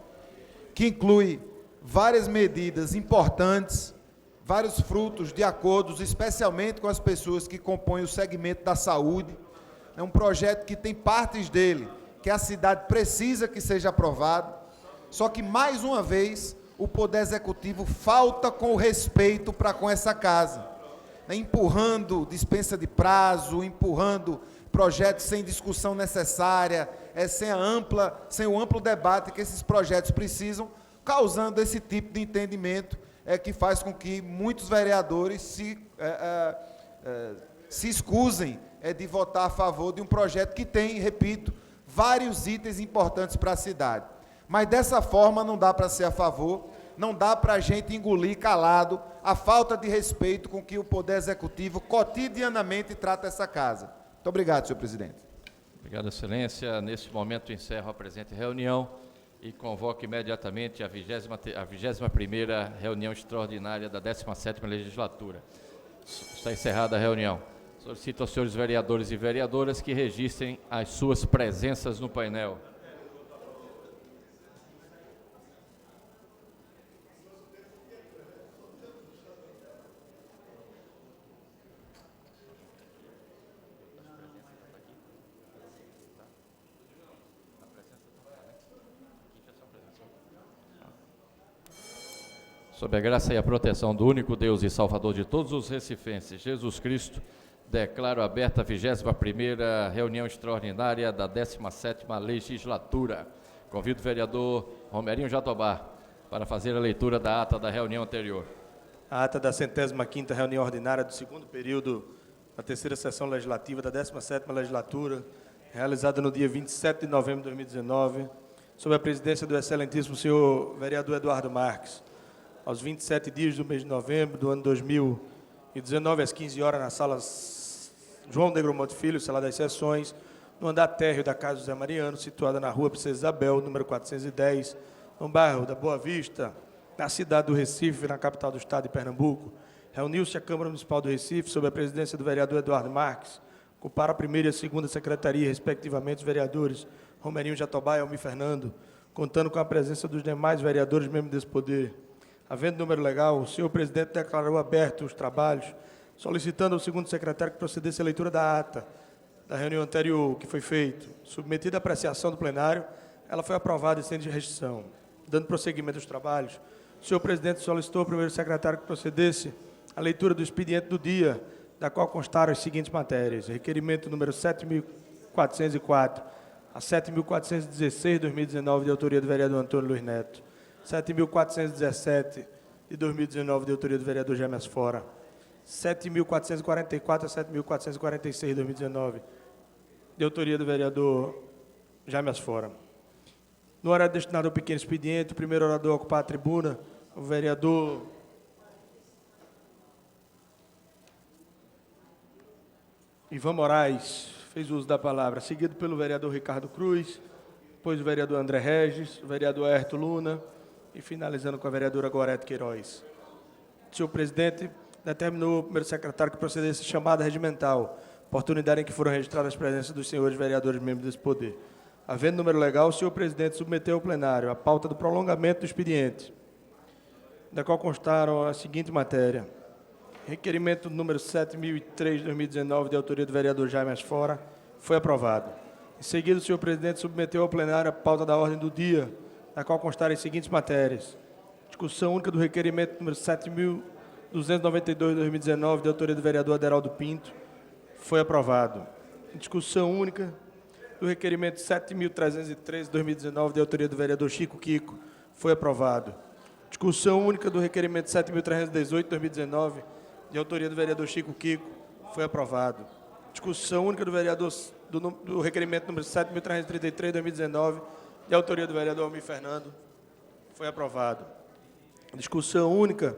que inclui várias medidas importantes, vários frutos de acordos, especialmente com as pessoas que compõem o segmento da saúde. É um projeto que tem partes dele que a cidade precisa que seja aprovado, só que, mais uma vez, o Poder Executivo falta com o respeito para com essa casa, empurrando dispensa de prazo, empurrando projetos sem discussão necessária, sem o amplo debate que esses projetos precisam, causando esse tipo de entendimento que faz com que muitos vereadores se escusem de votar a favor de um projeto que tem, repito, vários itens importantes para a cidade. Mas dessa forma não dá para ser a favor, não dá para a gente engolir calado a falta de respeito com que o Poder Executivo cotidianamente trata essa casa. Muito obrigado, senhor presidente. Obrigado, excelência. Neste momento encerro a presente reunião e convoco imediatamente a 21ª reunião extraordinária da 17ª legislatura. Está encerrada a reunião. Solicito aos senhores vereadores e vereadoras que registrem as suas presenças no painel. Sob a graça e a proteção do único Deus e Salvador de todos os recifenses, Jesus Cristo, declaro aberta a 21ª reunião extraordinária da 17ª legislatura. Convido o vereador Romerinho Jatobá para fazer a leitura da ata da reunião anterior. A ata da 105ª reunião ordinária do segundo período da terceira sessão legislativa da 17ª legislatura realizada no dia 27 de novembro de 2019, sob a presidência do excelentíssimo senhor vereador Eduardo Marques. Aos 27 dias do mês de novembro do ano 2019, às 15 horas, na sala João Negromonte Filho, sala das sessões, no andar térreo da Casa José Mariano, situada na rua Princesa Isabel, número 410, no bairro da Boa Vista, na cidade do Recife, na capital do estado de Pernambuco, reuniu-se a Câmara Municipal do Recife, sob a presidência do vereador Eduardo Marques, para a primeira e a segunda secretaria, respectivamente, os vereadores Romerinho Jatobá e Almir Fernando, contando com a presença dos demais vereadores membros desse poder. Havendo número legal, o senhor presidente declarou abertos os trabalhos, solicitando ao segundo secretário que procedesse à leitura da ata da reunião anterior que foi feita. Submetida à apreciação do plenário, ela foi aprovada e sem restrição. Dando prosseguimento aos trabalhos, o senhor presidente solicitou ao primeiro secretário que procedesse à leitura do expediente do dia, da qual constaram as seguintes matérias: requerimento número 7.404 a 7.416, 2019, de autoria do vereador Antônio Luiz Neto, 7.417, de 2019, de autoria do vereador James Fora, 7.444 a 7.446, de 2019, de autoria do vereador James Fora. No horário destinado ao pequeno expediente, o primeiro orador a ocupar a tribuna, o vereador Ivan Moraes fez uso da palavra, seguido pelo vereador Ricardo Cruz, depois o vereador André Regis, o vereador Ayrton Luna e finalizando com a vereadora Gorete Queiroz. O senhor presidente determinou o primeiro secretário que procedesse chamada regimental, oportunidade em que foram registradas as presenças dos senhores vereadores membros desse poder. Havendo número legal, o senhor presidente submeteu ao plenário a pauta do prolongamento do expediente, da qual constaram a seguinte matéria: requerimento número 7.003, de 2019, de autoria do vereador Jaime Fora, foi aprovado. Em seguida, o senhor presidente submeteu ao plenário a pauta da ordem do dia, da qual constaram as seguintes matérias: discussão única do requerimento número 7.292, de 2019, de autoria do vereador Aderaldo Pinto, foi aprovado. Discussão única do requerimento 7.313, de 2019, de autoria do vereador Chico Kiko, foi aprovado. Discussão única do requerimento 7.318, de 2019, de autoria do vereador Chico Kiko, foi aprovado. Discussão única do requerimento número 7.333, de 2019, de autoria do vereador Almir Fernando, foi aprovado. Discussão única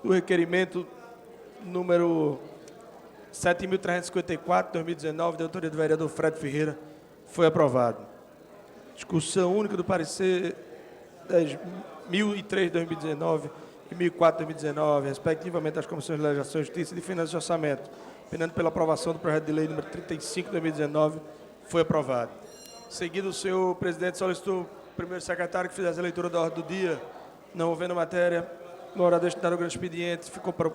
do requerimento número 7.354, de 2019, de autoria do vereador Fred Ferreira, foi aprovado. Discussão única do parecer 10.003, de 2019 e 1.004, de 2019, respectivamente às Comissões de Legislação, Justiça e de Finanças e Orçamento, pendendo pela aprovação do projeto de lei número 35, de 2019, foi aprovado. Seguido, o senhor presidente solicitou o primeiro secretário que fizesse a leitura da ordem do dia, não havendo matéria, no horário destinado ao grande expediente, ficou para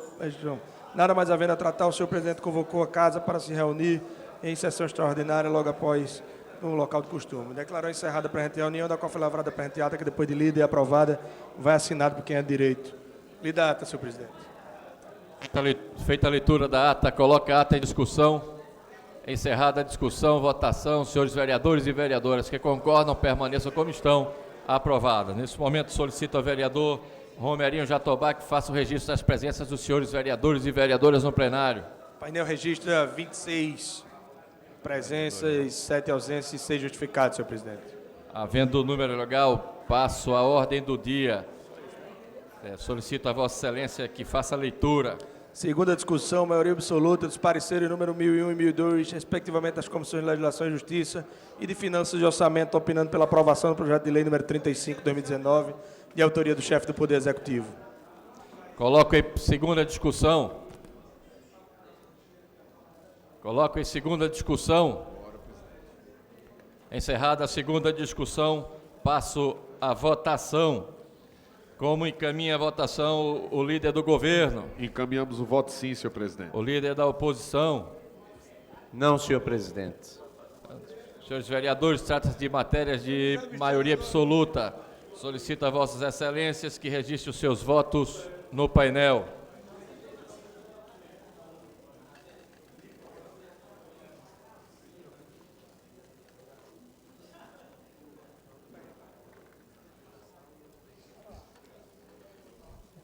nada mais havendo a tratar, o senhor presidente convocou a casa para se reunir em sessão extraordinária logo após no local de costume. Declarou encerrada a presente reunião, da qual foi lavrada a presente ata, que depois de lida e aprovada, vai assinado por quem é de direito. Lida a ata, senhor presidente. Feita a leitura da ata, coloca a ata em discussão. Encerrada a discussão, votação, senhores vereadores e vereadoras que concordam, permaneçam como estão, aprovada. Nesse momento, solicito ao vereador Romerinho Jatobá que faça o registro das presenças dos senhores vereadores e vereadoras no plenário. O painel registra 26 presenças, 7 ausências e 6 justificados, senhor presidente. Havendo o número legal, passo a ordem do dia. Solicito a Vossa Excelência que faça a leitura. Segunda discussão, maioria absoluta dos pareceres número 1001 e 1002, respectivamente das Comissões de Legislação e Justiça e de Finanças e Orçamento, opinando pela aprovação do projeto de lei número 35, 2019, de autoria do chefe do Poder Executivo. Coloco em segunda discussão. Coloco em segunda discussão. Encerrada a segunda discussão, passo à votação. Como encaminha a votação o líder do governo? Encaminhamos o voto sim, senhor presidente. O líder da oposição? Não, senhor presidente. Senhores vereadores, trata-se de matérias de maioria absoluta. Solicito a Vossas Excelências que registrem os seus votos no painel.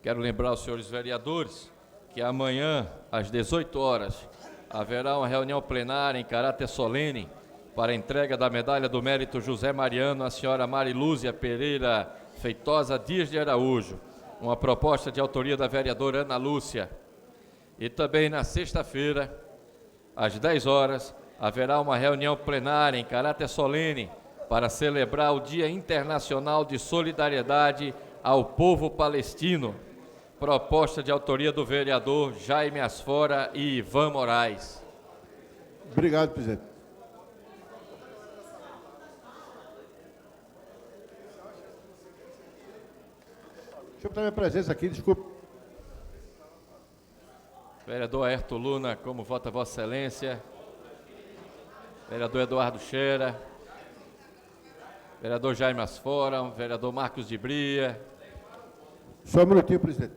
Quero lembrar aos senhores vereadores que amanhã, às 18 horas, haverá uma reunião plenária em caráter solene para a entrega da medalha do mérito José Mariano à senhora Marilúzia Pereira Feitosa Dias de Araújo, uma proposta de autoria da vereadora Ana Lúcia. E também na sexta-feira, às 10 horas, haverá uma reunião plenária em caráter solene para celebrar o Dia Internacional de Solidariedade ao Povo Palestino, proposta de autoria do vereador Jaime Asfora e Ivan Moraes. Obrigado, presidente. Deixa eu botar minha presença aqui, desculpe. Vereador Aerto Luna, como vota Vossa Excelência? Vereador Eduardo Scherer, vereador Jaime Asfora, vereador Marcos de Bria. Só um minutinho, presidente.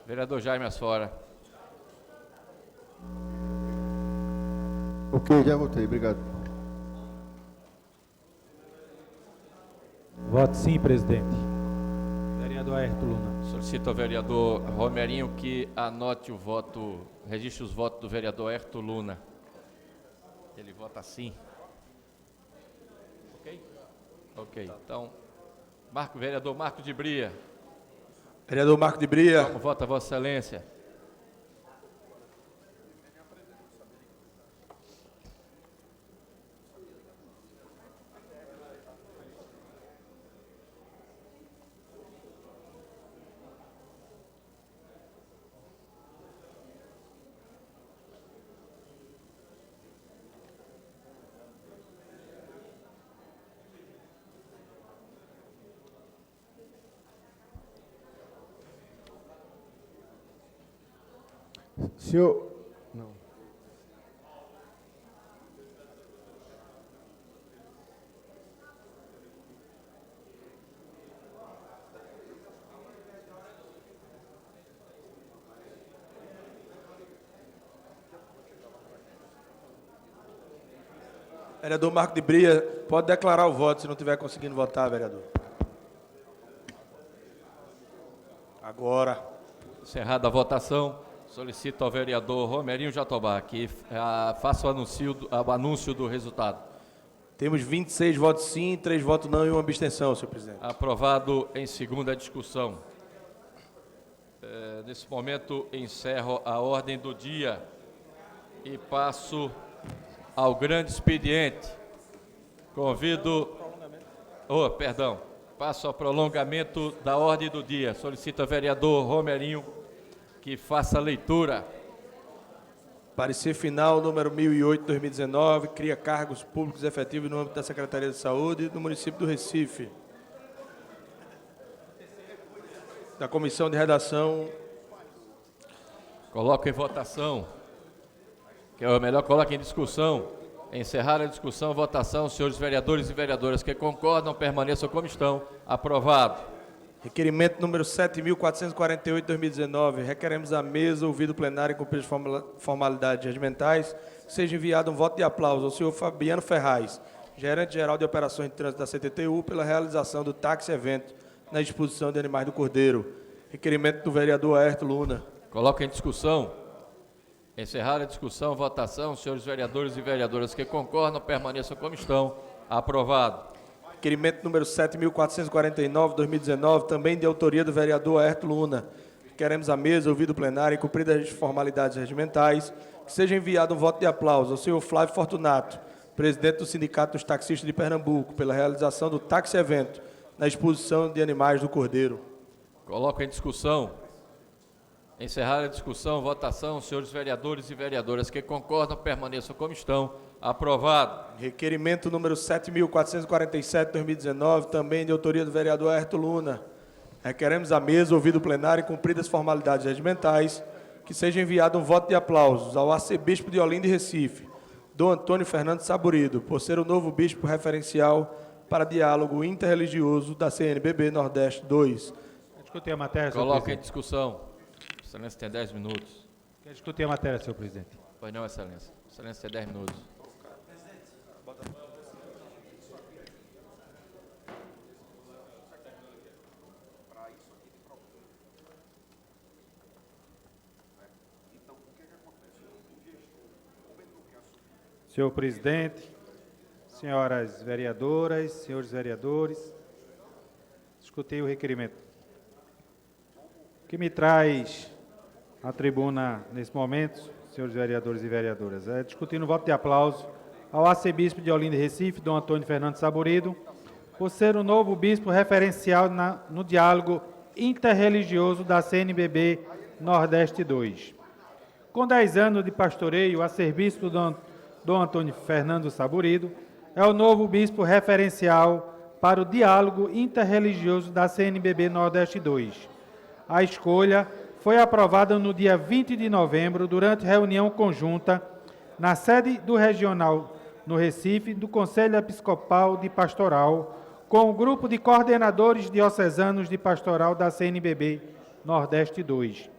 Vereador Jaime Asfora. Ok, já votei, obrigado. Voto sim, presidente. Vereador Aerto Luna. Solicito ao vereador Romerinho que anote o voto, registre os votos do vereador Aerto Luna. Ele vota sim. Ok? Ok, então, vereador Marco de Bria. Vereador Marco de Bria. Como vota Vossa Excelência? Senhor... Não. Vereador Marco de Bria, pode declarar o voto se não estiver conseguindo votar, vereador. Agora. Encerrada a votação, solicito ao vereador Romerinho Jatobá que faça o anúncio do resultado. Temos 26 votos sim, 3 votos não e uma abstenção, senhor presidente. Aprovado em segunda discussão. Nesse momento, encerro a ordem do dia e passo ao grande expediente. Convido... Passo ao prolongamento da ordem do dia. Solicito ao vereador Romerinho que faça a leitura. Parecer final número 1008/2019, cria cargos públicos efetivos no âmbito da Secretaria de Saúde do município do Recife. Da Comissão de Redação. Coloco em votação. Que é o melhor, coloque em discussão. Encerrar a discussão, votação, senhores vereadores e vereadoras que concordam, permaneçam como estão. Aprovado. Requerimento número 7.448/2019. Requeremos à mesa, ouvido o plenário e cumprir as formalidades regimentais, seja enviado um voto de aplauso ao senhor Fabiano Ferraz, gerente-geral de operações de trânsito da CTTU, pela realização do táxi-evento na exposição de animais do Cordeiro. Requerimento do vereador Aerto Luna. Coloca em discussão. Encerrar a discussão, votação, senhores vereadores e vereadoras que concordam, permaneçam como estão. Aprovado. Requerimento número 7.449/2019, também de autoria do vereador Aerto Luna. Queremos à mesa, ouvido o plenário e cumpridas as formalidades regimentais, que seja enviado um voto de aplauso ao senhor Flávio Fortunato, presidente do Sindicato dos Taxistas de Pernambuco, pela realização do táxi-evento na exposição de animais do Cordeiro. Coloco em discussão. Encerrar a discussão, votação, senhores vereadores e vereadoras que concordam, permaneçam como estão. Aprovado. Requerimento número 7.447/2019, também de autoria do vereador Aerto Luna. Requeremos à mesa, ouvido o plenário e cumpridas as formalidades regimentais, que seja enviado um voto de aplausos ao arcebispo de Olinda e Recife, Dom Antônio Fernando Saburido, por ser o novo bispo referencial para diálogo interreligioso da CNBB Nordeste 2. Quer discutir a matéria, senhor Coloca em presidente? discussão. Excelência tem 10 minutos. Quer discutir a matéria, senhor presidente? Pois não, Excelência. Excelência tem 10 minutos. Senhor presidente, senhoras vereadoras, senhores vereadores, escutei o requerimento. O que me traz à tribuna nesse momento, senhores vereadores e vereadoras, é discutir no voto de aplauso ao arcebispo de Olinda e Recife, Dom Antônio Fernando Saburido, por ser o novo bispo referencial no diálogo interreligioso da CNBB Nordeste 2. Com 10 anos de pastoreio, o arcebispo Dom Antônio Fernando Saburido é o novo bispo referencial para o diálogo interreligioso da CNBB Nordeste 2. A escolha foi aprovada no dia 20 de novembro, durante reunião conjunta na sede do Regional no Recife, do Conselho Episcopal de Pastoral, com o grupo de coordenadores diocesanos de pastoral da CNBB Nordeste 2.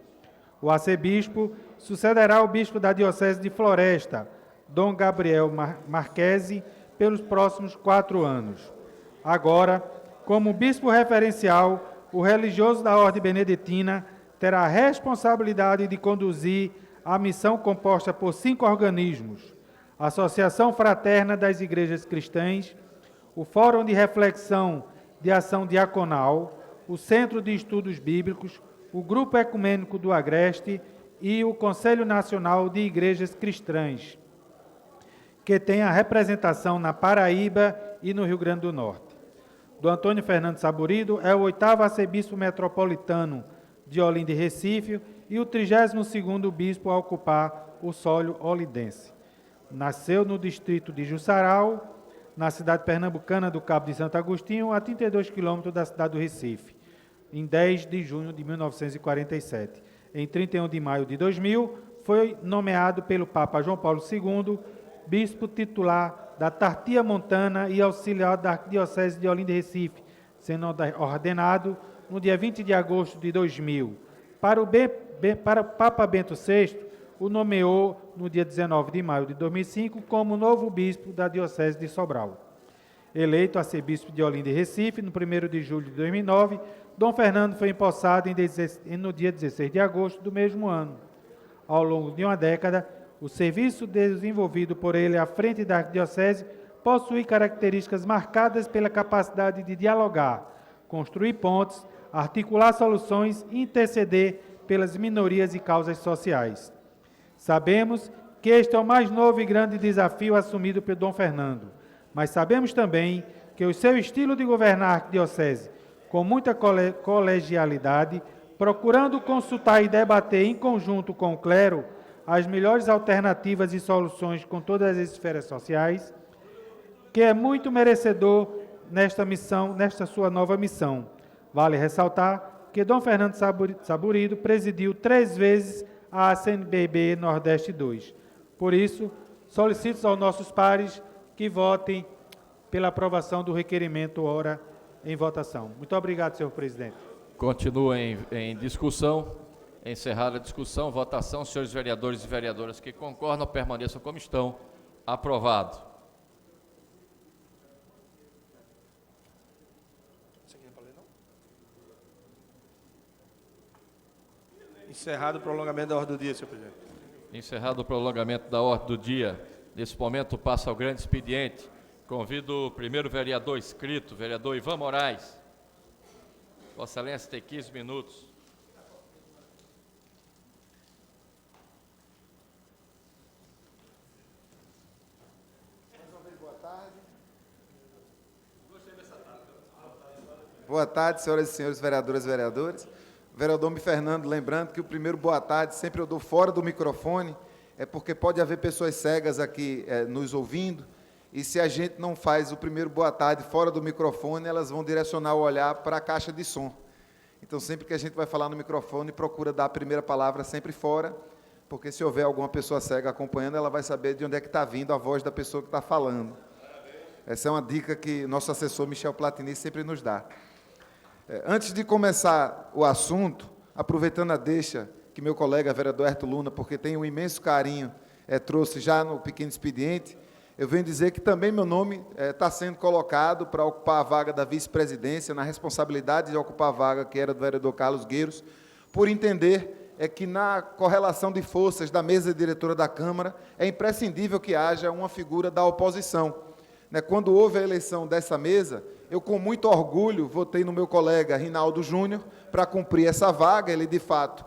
O arcebispo sucederá o bispo da Diocese de Floresta, Dom Gabriel Marquesi, pelos próximos 4 anos. Agora, como bispo referencial, o religioso da Ordem Beneditina terá a responsabilidade de conduzir a missão composta por 5 organismos: a Associação Fraterna das Igrejas Cristãs, o Fórum de Reflexão de Ação Diaconal, o Centro de Estudos Bíblicos, o Grupo Ecumênico do Agreste e o Conselho Nacional de Igrejas Cristãs, que tem a representação na Paraíba e no Rio Grande do Norte. Dom Antônio Fernando Saburido é o 8º arcebispo metropolitano de Olinda e Recife e o 32º bispo a ocupar o solo olindense. Nasceu no distrito de Jussaral, na cidade pernambucana do Cabo de Santo Agostinho, a 32 quilômetros da cidade do Recife, em 10 de junho de 1947. Em 31 de maio de 2000, foi nomeado pelo Papa João Paulo II bispo titular da Tartia Montana e auxiliar da Arquidiocese de Olinda e Recife, sendo ordenado no dia 20 de agosto de 2000. Para o Papa Bento VI, o nomeou no dia 19 de maio de 2005 como novo bispo da Diocese de Sobral. Eleito arcebispo de Olinda e Recife no 1º de julho de 2009, Dom Fernando foi empossado no dia 16 de agosto do mesmo ano. Ao longo de uma década, o serviço desenvolvido por ele à frente da Arquidiocese possui características marcadas pela capacidade de dialogar, construir pontes, articular soluções e interceder pelas minorias e causas sociais. Sabemos que este é o mais novo e grande desafio assumido por Dom Fernando, mas sabemos também que o seu estilo de governar a Arquidiocese, com muita colegialidade, procurando consultar e debater em conjunto com o clero as melhores alternativas e soluções com todas as esferas sociais, que é muito merecedor nesta sua nova missão. Vale ressaltar que Dom Fernando Saburido presidiu 3 vezes a CNBB Nordeste 2. Por isso, solicito aos nossos pares que votem pela aprovação do requerimento ora em votação. Muito obrigado, senhor presidente. Continua em discussão. Encerrada a discussão, votação. Senhores vereadores e vereadoras que concordam, permaneçam como estão. Aprovado. Encerrado o prolongamento da ordem do dia, senhor presidente. Encerrado o prolongamento da ordem do dia. Nesse momento, passa ao grande expediente. Convido o primeiro vereador inscrito, vereador Ivan Moraes. Vossa Excelência tem 15 minutos. Boa tarde, senhoras e senhores vereadoras e vereadores. Vereador Me Fernando, lembrando que o primeiro boa tarde sempre eu dou fora do microfone, é porque pode haver pessoas cegas aqui nos ouvindo, e se a gente não faz o primeiro boa tarde fora do microfone, elas vão direcionar o olhar para a caixa de som. Então, sempre que a gente vai falar no microfone, procura dar a primeira palavra sempre fora, porque se houver alguma pessoa cega acompanhando, ela vai saber de onde é que está vindo a voz da pessoa que está falando. Essa é uma dica que nosso assessor Michel Platini sempre nos dá. Antes de começar o assunto, aproveitando a deixa que meu colega vereador Herto Luna, porque tem um imenso carinho, trouxe já no pequeno expediente, eu venho dizer que também meu nome está sendo colocado para ocupar a vaga da vice-presidência, na responsabilidade de ocupar a vaga que era do vereador Carlos Gueiros, por entender é que na correlação de forças da mesa diretora da Câmara é imprescindível que haja uma figura da oposição. Quando houve a eleição dessa mesa, eu com muito orgulho votei no meu colega Rinaldo Júnior para cumprir essa vaga. Ele, de fato,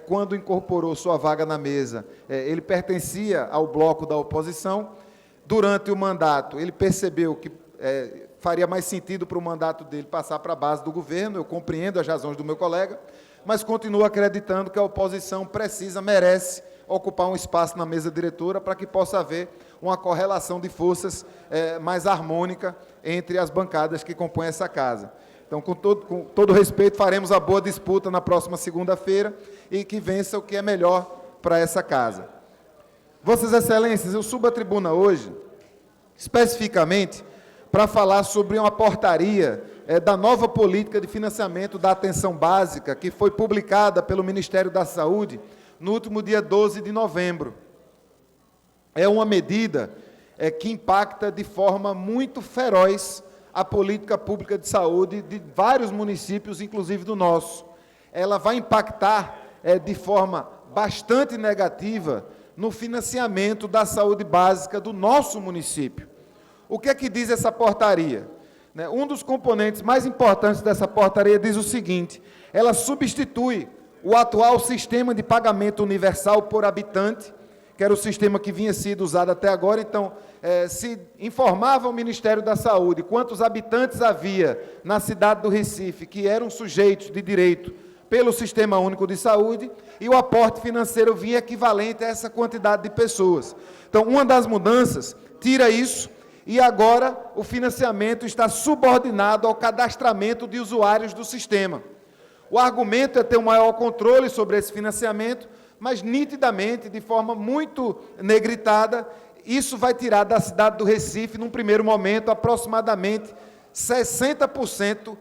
quando incorporou sua vaga na mesa, ele pertencia ao bloco da oposição. Durante o mandato, ele percebeu que faria mais sentido para o mandato dele passar para a base do governo. Eu compreendo as razões do meu colega, mas continuo acreditando que a oposição merece ocupar um espaço na mesa diretora para que possa haver uma correlação de forças mais harmônica entre as bancadas que compõem essa casa. Então, com todo respeito, faremos a boa disputa na próxima segunda-feira e que vença o que é melhor para essa casa. Vossas Excelências, eu subo à tribuna hoje, especificamente, para falar sobre uma portaria da nova política de financiamento da atenção básica, que foi publicada pelo Ministério da Saúde no último dia 12 de novembro. É uma medida que impacta de forma muito feroz a política pública de saúde de vários municípios, inclusive do nosso. Ela vai impactar de forma bastante negativa no financiamento da saúde básica do nosso município. O que é que diz essa portaria? Um dos componentes mais importantes dessa portaria diz o seguinte: ela substitui o atual sistema de pagamento universal por habitante, que era o sistema que vinha sido usado até agora. Então, se informava o Ministério da Saúde quantos habitantes havia na cidade do Recife que eram sujeitos de direito pelo Sistema Único de Saúde, e o aporte financeiro vinha equivalente a essa quantidade de pessoas. Então, uma das mudanças tira isso, e agora o financiamento está subordinado ao cadastramento de usuários do sistema. O argumento é ter um maior controle sobre esse financiamento, mas nitidamente, de forma muito negritada, isso vai tirar da cidade do Recife, num primeiro momento, aproximadamente 60%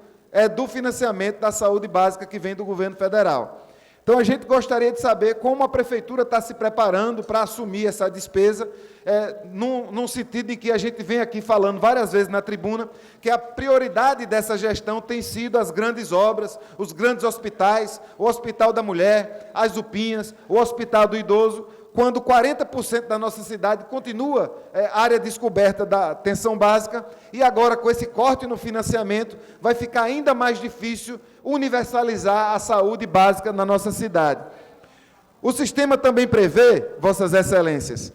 do financiamento da saúde básica que vem do governo federal. Então, a gente gostaria de saber como a Prefeitura está se preparando para assumir essa despesa, num sentido em que a gente vem aqui falando várias vezes na tribuna, que a prioridade dessa gestão tem sido as grandes obras, os grandes hospitais, o Hospital da Mulher, as UPinhas, o Hospital do Idoso, quando 40% da nossa cidade continua área descoberta da atenção básica, e agora, com esse corte no financiamento, vai ficar ainda mais difícil universalizar a saúde básica na nossa cidade. O sistema também prevê, Vossas Excelências,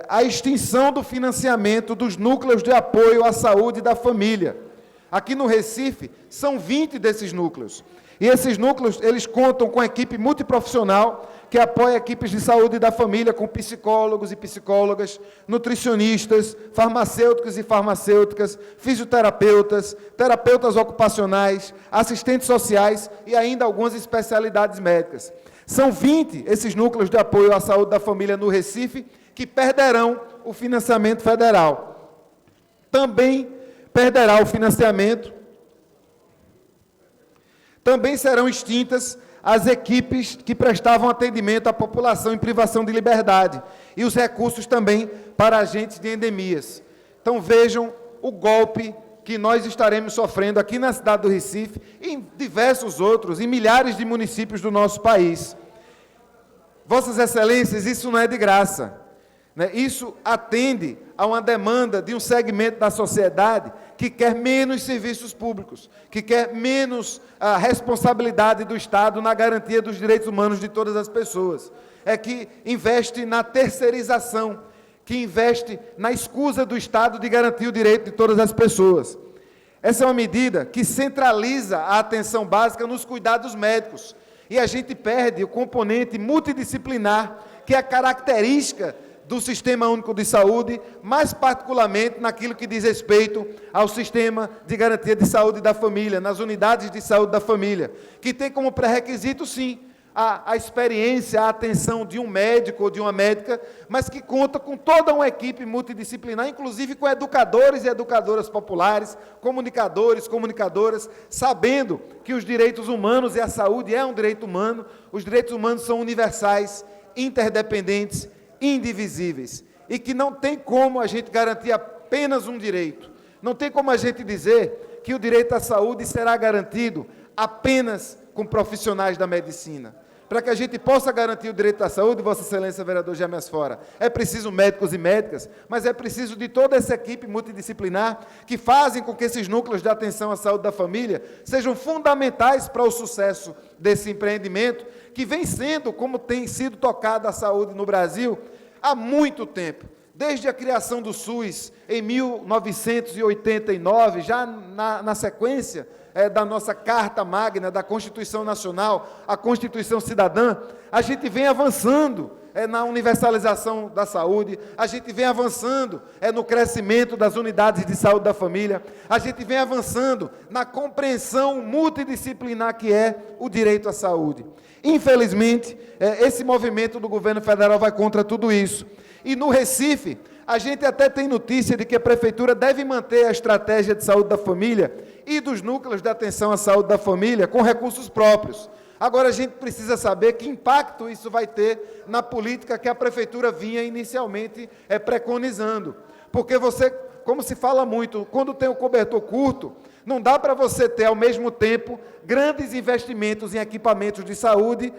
a extinção do financiamento dos núcleos de apoio à saúde da família. Aqui no Recife, são 20 desses núcleos. E esses núcleos, eles contam com equipe multiprofissional, que apoia equipes de saúde da família, com psicólogos e psicólogas, nutricionistas, farmacêuticos e farmacêuticas, fisioterapeutas, terapeutas ocupacionais, assistentes sociais e ainda algumas especialidades médicas. São 20 esses núcleos de apoio à saúde da família no Recife, que perderão o financiamento federal. Também perderá o financiamento. Também serão extintas as equipes que prestavam atendimento à população em privação de liberdade e os recursos também para agentes de endemias. Então, vejam o golpe que nós estaremos sofrendo aqui na cidade do Recife e em diversos outros, em milhares de municípios do nosso país. Vossas Excelências, isso não é de graça. Isso atende a uma demanda de um segmento da sociedade que quer menos serviços públicos, que quer menos a responsabilidade do Estado na garantia dos direitos humanos de todas as pessoas. Que investe na terceirização, que investe na escusa do Estado de garantir o direito de todas as pessoas. Essa é uma medida que centraliza a atenção básica nos cuidados médicos, e a gente perde o componente multidisciplinar, que é a característica do Sistema Único de Saúde, mais particularmente naquilo que diz respeito ao Sistema de Garantia de Saúde da Família, nas unidades de saúde da família, que tem como pré-requisito, sim, a experiência, a atenção de um médico ou de uma médica, mas que conta com toda uma equipe multidisciplinar, inclusive com educadores e educadoras populares, comunicadores, comunicadoras, sabendo que os direitos humanos e a saúde é um direito humano, os direitos humanos são universais, interdependentes, indivisíveis, e que não tem como a gente garantir apenas um direito, não tem como a gente dizer que o direito à saúde será garantido apenas com profissionais da medicina, para que a gente possa garantir o direito à saúde, Vossa Excelência, vereador James Fora, é preciso médicos e médicas, mas é preciso de toda essa equipe multidisciplinar que fazem com que esses núcleos de atenção à saúde da família sejam fundamentais para o sucesso desse empreendimento, que vem sendo, como tem sido tocada a saúde no Brasil, há muito tempo. Desde a criação do SUS, em 1989, já na sequência da nossa Carta Magna, da Constituição Nacional, a Constituição Cidadã, a gente vem avançando na universalização da saúde, a gente vem avançando no crescimento das unidades de saúde da família, a gente vem avançando na compreensão multidisciplinar que é o direito à saúde. Infelizmente, esse movimento do governo federal vai contra tudo isso. E no Recife, a gente até tem notícia de que a Prefeitura deve manter a estratégia de saúde da família e dos núcleos de atenção à saúde da família com recursos próprios. Agora, a gente precisa saber que impacto isso vai ter na política que a Prefeitura vinha inicialmente preconizando. Porque você, como se fala muito, quando tem o cobertor curto, não dá para você ter, ao mesmo tempo, grandes investimentos em equipamentos de saúde,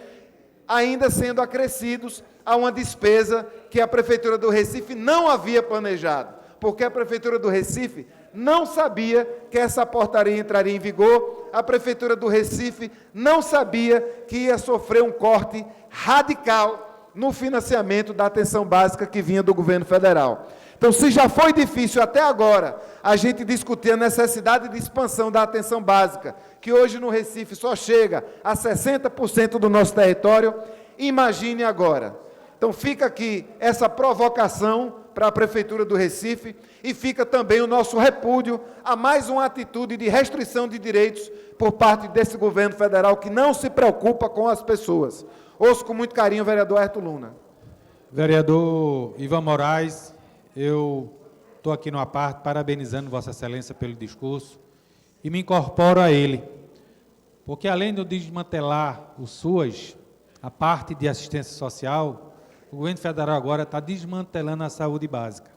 ainda sendo acrescidos a uma despesa que a Prefeitura do Recife não havia planejado, porque a Prefeitura do Recife não sabia que essa portaria entraria em vigor, a Prefeitura do Recife não sabia que ia sofrer um corte radical no financiamento da atenção básica que vinha do governo federal. Então, se já foi difícil até agora a gente discutir a necessidade de expansão da atenção básica, que hoje no Recife só chega a 60% do nosso território, imagine agora. Então, fica aqui essa provocação para a Prefeitura do Recife e fica também o nosso repúdio a mais uma atitude de restrição de direitos por parte desse governo federal que não se preocupa com as pessoas. Ouço com muito carinho o vereador Airton Luna. Vereador Ivan Moraes, eu estou aqui numa parte parabenizando Vossa Excelência pelo discurso e me incorporo a ele, porque além de desmantelar o SUAS, a parte de assistência social, o governo federal agora está desmantelando a saúde básica.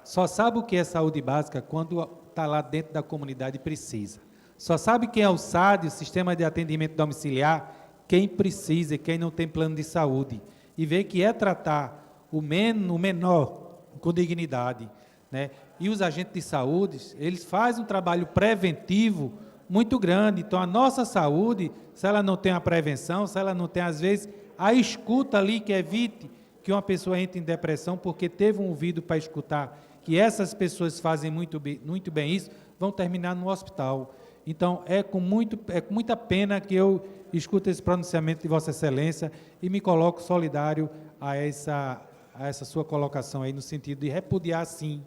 Só sabe o que é saúde básica quando está lá dentro da comunidade e precisa. Só sabe quem é o SAD, o Sistema de Atendimento Domiciliar, quem precisa e quem não tem plano de saúde. E vê que é tratar o menor com dignidade, né? E os agentes de saúde, eles fazem um trabalho preventivo muito grande. Então, a nossa saúde, se ela não tem a prevenção, se ela não tem, às vezes, a escuta ali que evite que uma pessoa entre em depressão porque teve um ouvido para escutar, que essas pessoas fazem muito bem isso, vão terminar no hospital. Então, é com muita pena que eu escuto esse pronunciamento de Vossa Excelência e me coloco solidário a essa sua colocação aí, no sentido de repudiar, sim,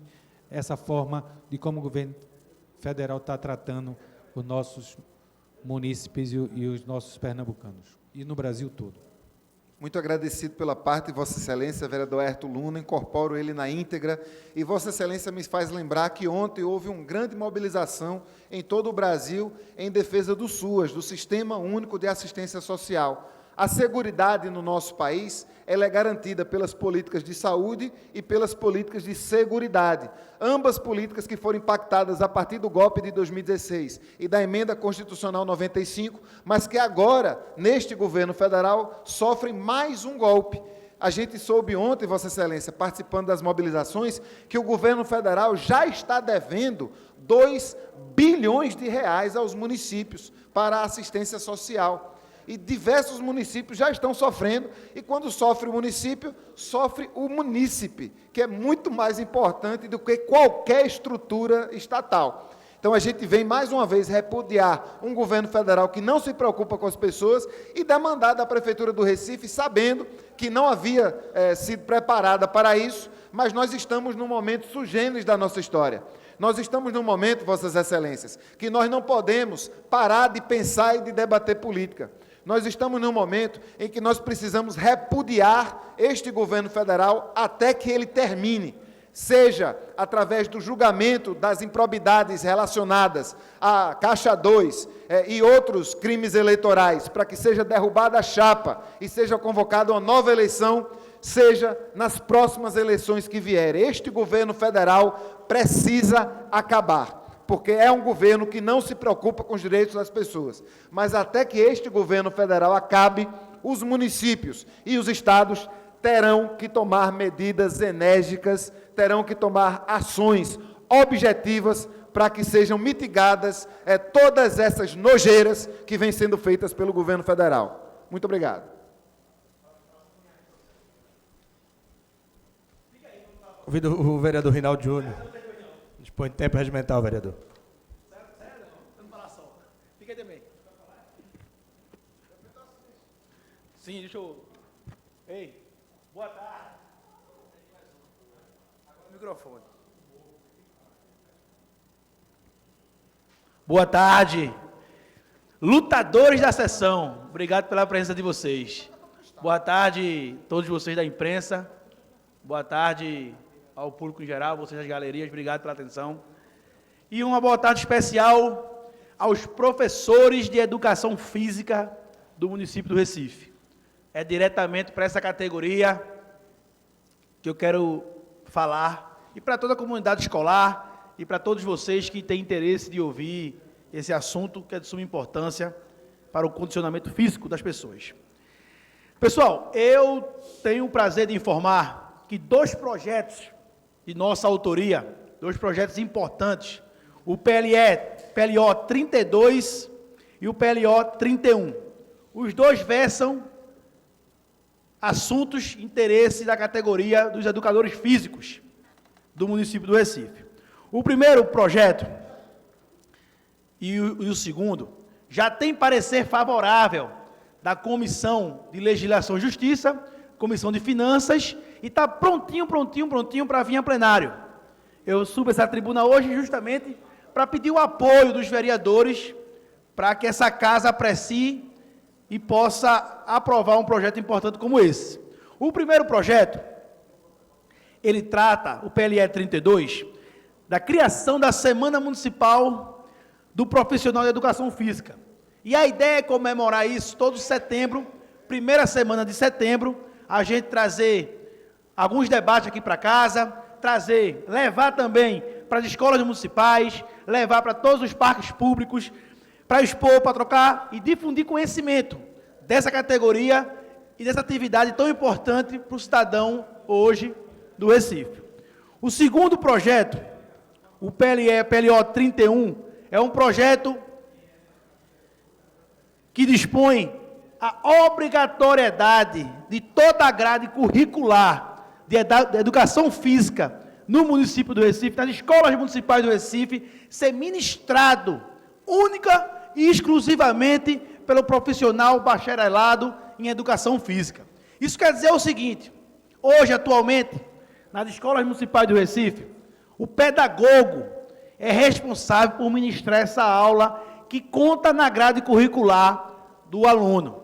essa forma de como o governo federal está tratando os nossos munícipes e os nossos pernambucanos, e no Brasil todo. Muito agradecido pela parte de Vossa Excelência, vereador Airton Luna, incorporo ele na íntegra, e Vossa Excelência me faz lembrar que ontem houve uma grande mobilização em todo o Brasil em defesa do SUAS, do Sistema Único de Assistência Social. A seguridade no nosso país, ela é garantida pelas políticas de saúde e pelas políticas de seguridade. Ambas políticas que foram impactadas a partir do golpe de 2016 e da Emenda Constitucional 95, mas que agora, neste governo federal, sofrem mais um golpe. A gente soube ontem, Vossa Excelência, participando das mobilizações, que o governo federal já está devendo 2 bilhões de reais aos municípios para a assistência social. E diversos municípios já estão sofrendo, e quando sofre o município, sofre o munícipe, que é muito mais importante do que qualquer estrutura estatal. Então, a gente vem, mais uma vez, repudiar um governo federal que não se preocupa com as pessoas e demandar da Prefeitura do Recife, sabendo que não havia sido preparada para isso, mas nós estamos num momento sui generis da nossa história. Nós estamos num momento, Vossas Excelências, que nós não podemos parar de pensar e de debater política. Nós estamos num momento em que nós precisamos repudiar este governo federal até que ele termine, seja através do julgamento das improbidades relacionadas à Caixa 2 e outros crimes eleitorais, para que seja derrubada a chapa e seja convocada uma nova eleição, seja nas próximas eleições que vierem. Este governo federal precisa acabar, porque é um governo que não se preocupa com os direitos das pessoas. Mas até que este governo federal acabe, os municípios e os estados terão que tomar medidas enérgicas, terão que tomar ações objetivas para que sejam mitigadas todas essas nojeiras que vêm sendo feitas pelo governo federal. Muito obrigado. Convido o vereador Rinaldo Júnior. Dispõe de tempo regimental, vereador. Fica aí também. Sim, deixa eu... Ei, boa tarde. Agora o microfone. Boa tarde. Lutadores da sessão, obrigado pela presença de vocês. Boa tarde a todos vocês da imprensa. Boa tarde ao público em geral, vocês das galerias, obrigado pela atenção. E uma boa tarde especial aos professores de educação física do município do Recife. É diretamente para essa categoria que eu quero falar, e para toda a comunidade escolar, e para todos vocês que têm interesse de ouvir esse assunto que é de suma importância para o condicionamento físico das pessoas. Pessoal, eu tenho o prazer de informar que 2 projetos de nossa autoria, 2 projetos importantes, o PLO 32 e o PLO 31. Os 2 versam assuntos de interesse da categoria dos educadores físicos do município do Recife. O primeiro projeto e o segundo já tem parecer favorável da Comissão de Legislação e Justiça, Comissão de Finanças, e está prontinho para vir a plenário. Eu subo essa tribuna hoje justamente para pedir o apoio dos vereadores para que essa casa aprecie e possa aprovar um projeto importante como esse. O primeiro projeto, ele trata, o PLE 32, da criação da Semana Municipal do Profissional de Educação Física. E a ideia é comemorar isso todo setembro, primeira semana de setembro, a gente trazer alguns debates aqui para casa, levar também para as escolas municipais, levar para todos os parques públicos, para expor, para trocar e difundir conhecimento dessa categoria e dessa atividade tão importante para o cidadão hoje do Recife. O segundo projeto, o PLO 31, é um projeto que dispõe a obrigatoriedade de toda a grade curricular de educação física no município do Recife, nas escolas municipais do Recife, ser ministrado única e exclusivamente pelo profissional bacharelado em educação física. Isso quer dizer o seguinte: hoje, atualmente, nas escolas municipais do Recife, o pedagogo é responsável por ministrar essa aula que conta na grade curricular do aluno.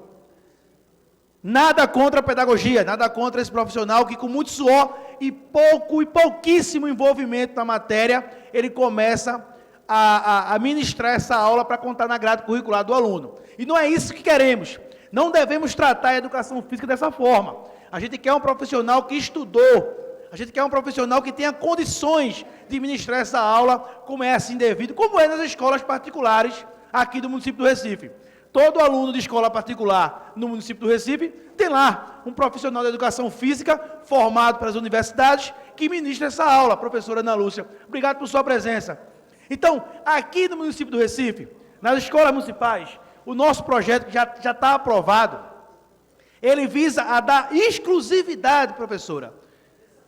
Nada contra a pedagogia, nada contra esse profissional que, com muito suor e pouquíssimo envolvimento na matéria, ele começa a ministrar essa aula para contar na grade curricular do aluno. E não é isso que queremos. Não devemos tratar a educação física dessa forma. A gente quer um profissional que estudou, a gente quer um profissional que tenha condições de ministrar essa aula, como é assim devido, como é nas escolas particulares aqui do município do Recife. Todo aluno de escola particular no município do Recife tem lá um profissional de educação física formado pelas universidades que ministra essa aula, a professora Ana Lúcia. Obrigado por sua presença. Então, aqui no município do Recife, nas escolas municipais, o nosso projeto que já está aprovado, ele visa a dar exclusividade, professora,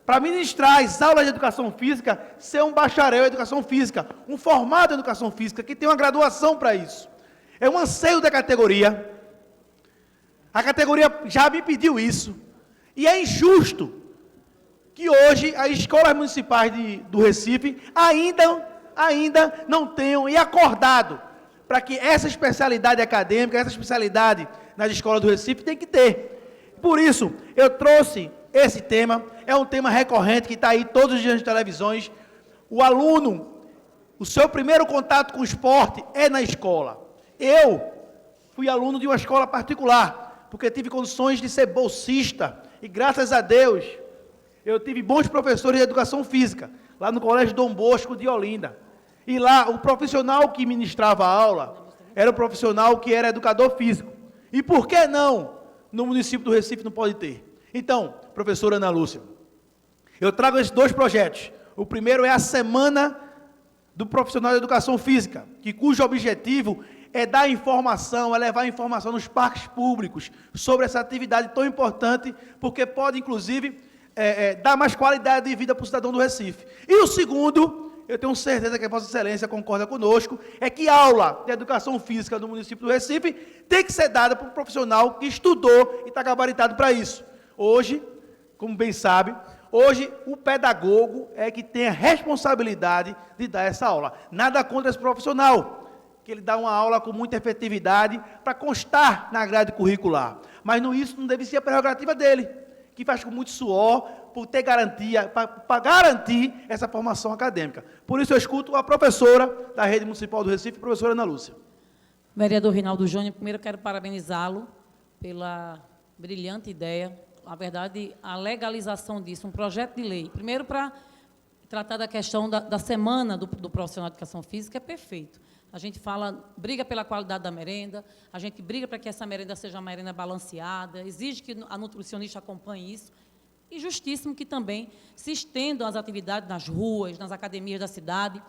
para ministrar as aulas de educação física, ser um bacharel em educação física, um formado em educação física, que tem uma graduação para isso. É um anseio da categoria. A categoria já me pediu isso. E é injusto que hoje as escolas municipais do Recife ainda não tenham acordado para que essa especialidade acadêmica, essa especialidade nas escolas do Recife tem que ter. Por isso, eu trouxe esse tema. É um tema recorrente que está aí todos os dias nas televisões. O aluno, o seu primeiro contato com o esporte é na escola. Eu fui aluno de uma escola particular, porque tive condições de ser bolsista, e graças a Deus, eu tive bons professores de educação física, lá no Colégio Dom Bosco de Olinda. E lá, o profissional que ministrava a aula, era o profissional que era educador físico. E por que não no município do Recife não pode ter. Então, professora Ana Lúcia, eu trago esses 2 projetos. O primeiro é a Semana do Profissional de Educação Física, cujo objetivo é dar informação, é levar informação nos parques públicos sobre essa atividade tão importante, porque pode, inclusive, dar mais qualidade de vida para o cidadão do Recife. E o segundo, eu tenho certeza que a Vossa Excelência concorda conosco, é que aula de educação física no município do Recife tem que ser dada por um profissional que estudou e está gabaritado para isso. Hoje, como bem sabe, hoje o pedagogo é que tem a responsabilidade de dar essa aula. Nada contra esse profissional, que ele dá uma aula com muita efetividade para constar na grade curricular. Mas isso não deve ser a prerrogativa dele, que faz com muito suor, por ter garantia, para garantir essa formação acadêmica. Por isso eu escuto a professora da Rede Municipal do Recife, a professora Ana Lúcia. Vereador Rinaldo Júnior, primeiro eu quero parabenizá-lo pela brilhante ideia, na verdade, a legalização disso, um projeto de lei. Primeiro, para tratar da questão da semana do profissional de educação física, é perfeito. A gente briga pela qualidade da merenda, a gente briga para que essa merenda seja uma merenda balanceada, exige que a nutricionista acompanhe isso, e justíssimo que também se estendam as atividades nas ruas, nas academias da cidade.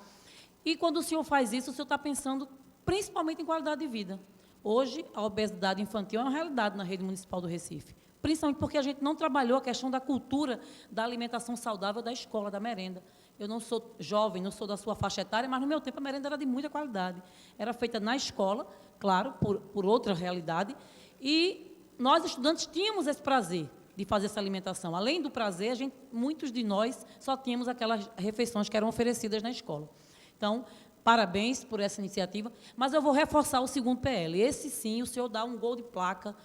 E quando o senhor faz isso, o senhor está pensando principalmente em qualidade de vida. Hoje, a obesidade infantil é uma realidade na rede municipal do Recife, principalmente porque a gente não trabalhou a questão da cultura da alimentação saudável da escola, da merenda. Eu não sou jovem, não sou da sua faixa etária, mas no meu tempo a merenda era de muita qualidade. Era feita na escola, claro, por outra realidade, e nós, estudantes, tínhamos esse prazer de fazer essa alimentação. Além do prazer, muitos de nós só tínhamos aquelas refeições que eram oferecidas na escola. Então, parabéns por essa iniciativa, mas eu vou reforçar o segundo PL. Esse, sim, o senhor dá um gol de placa.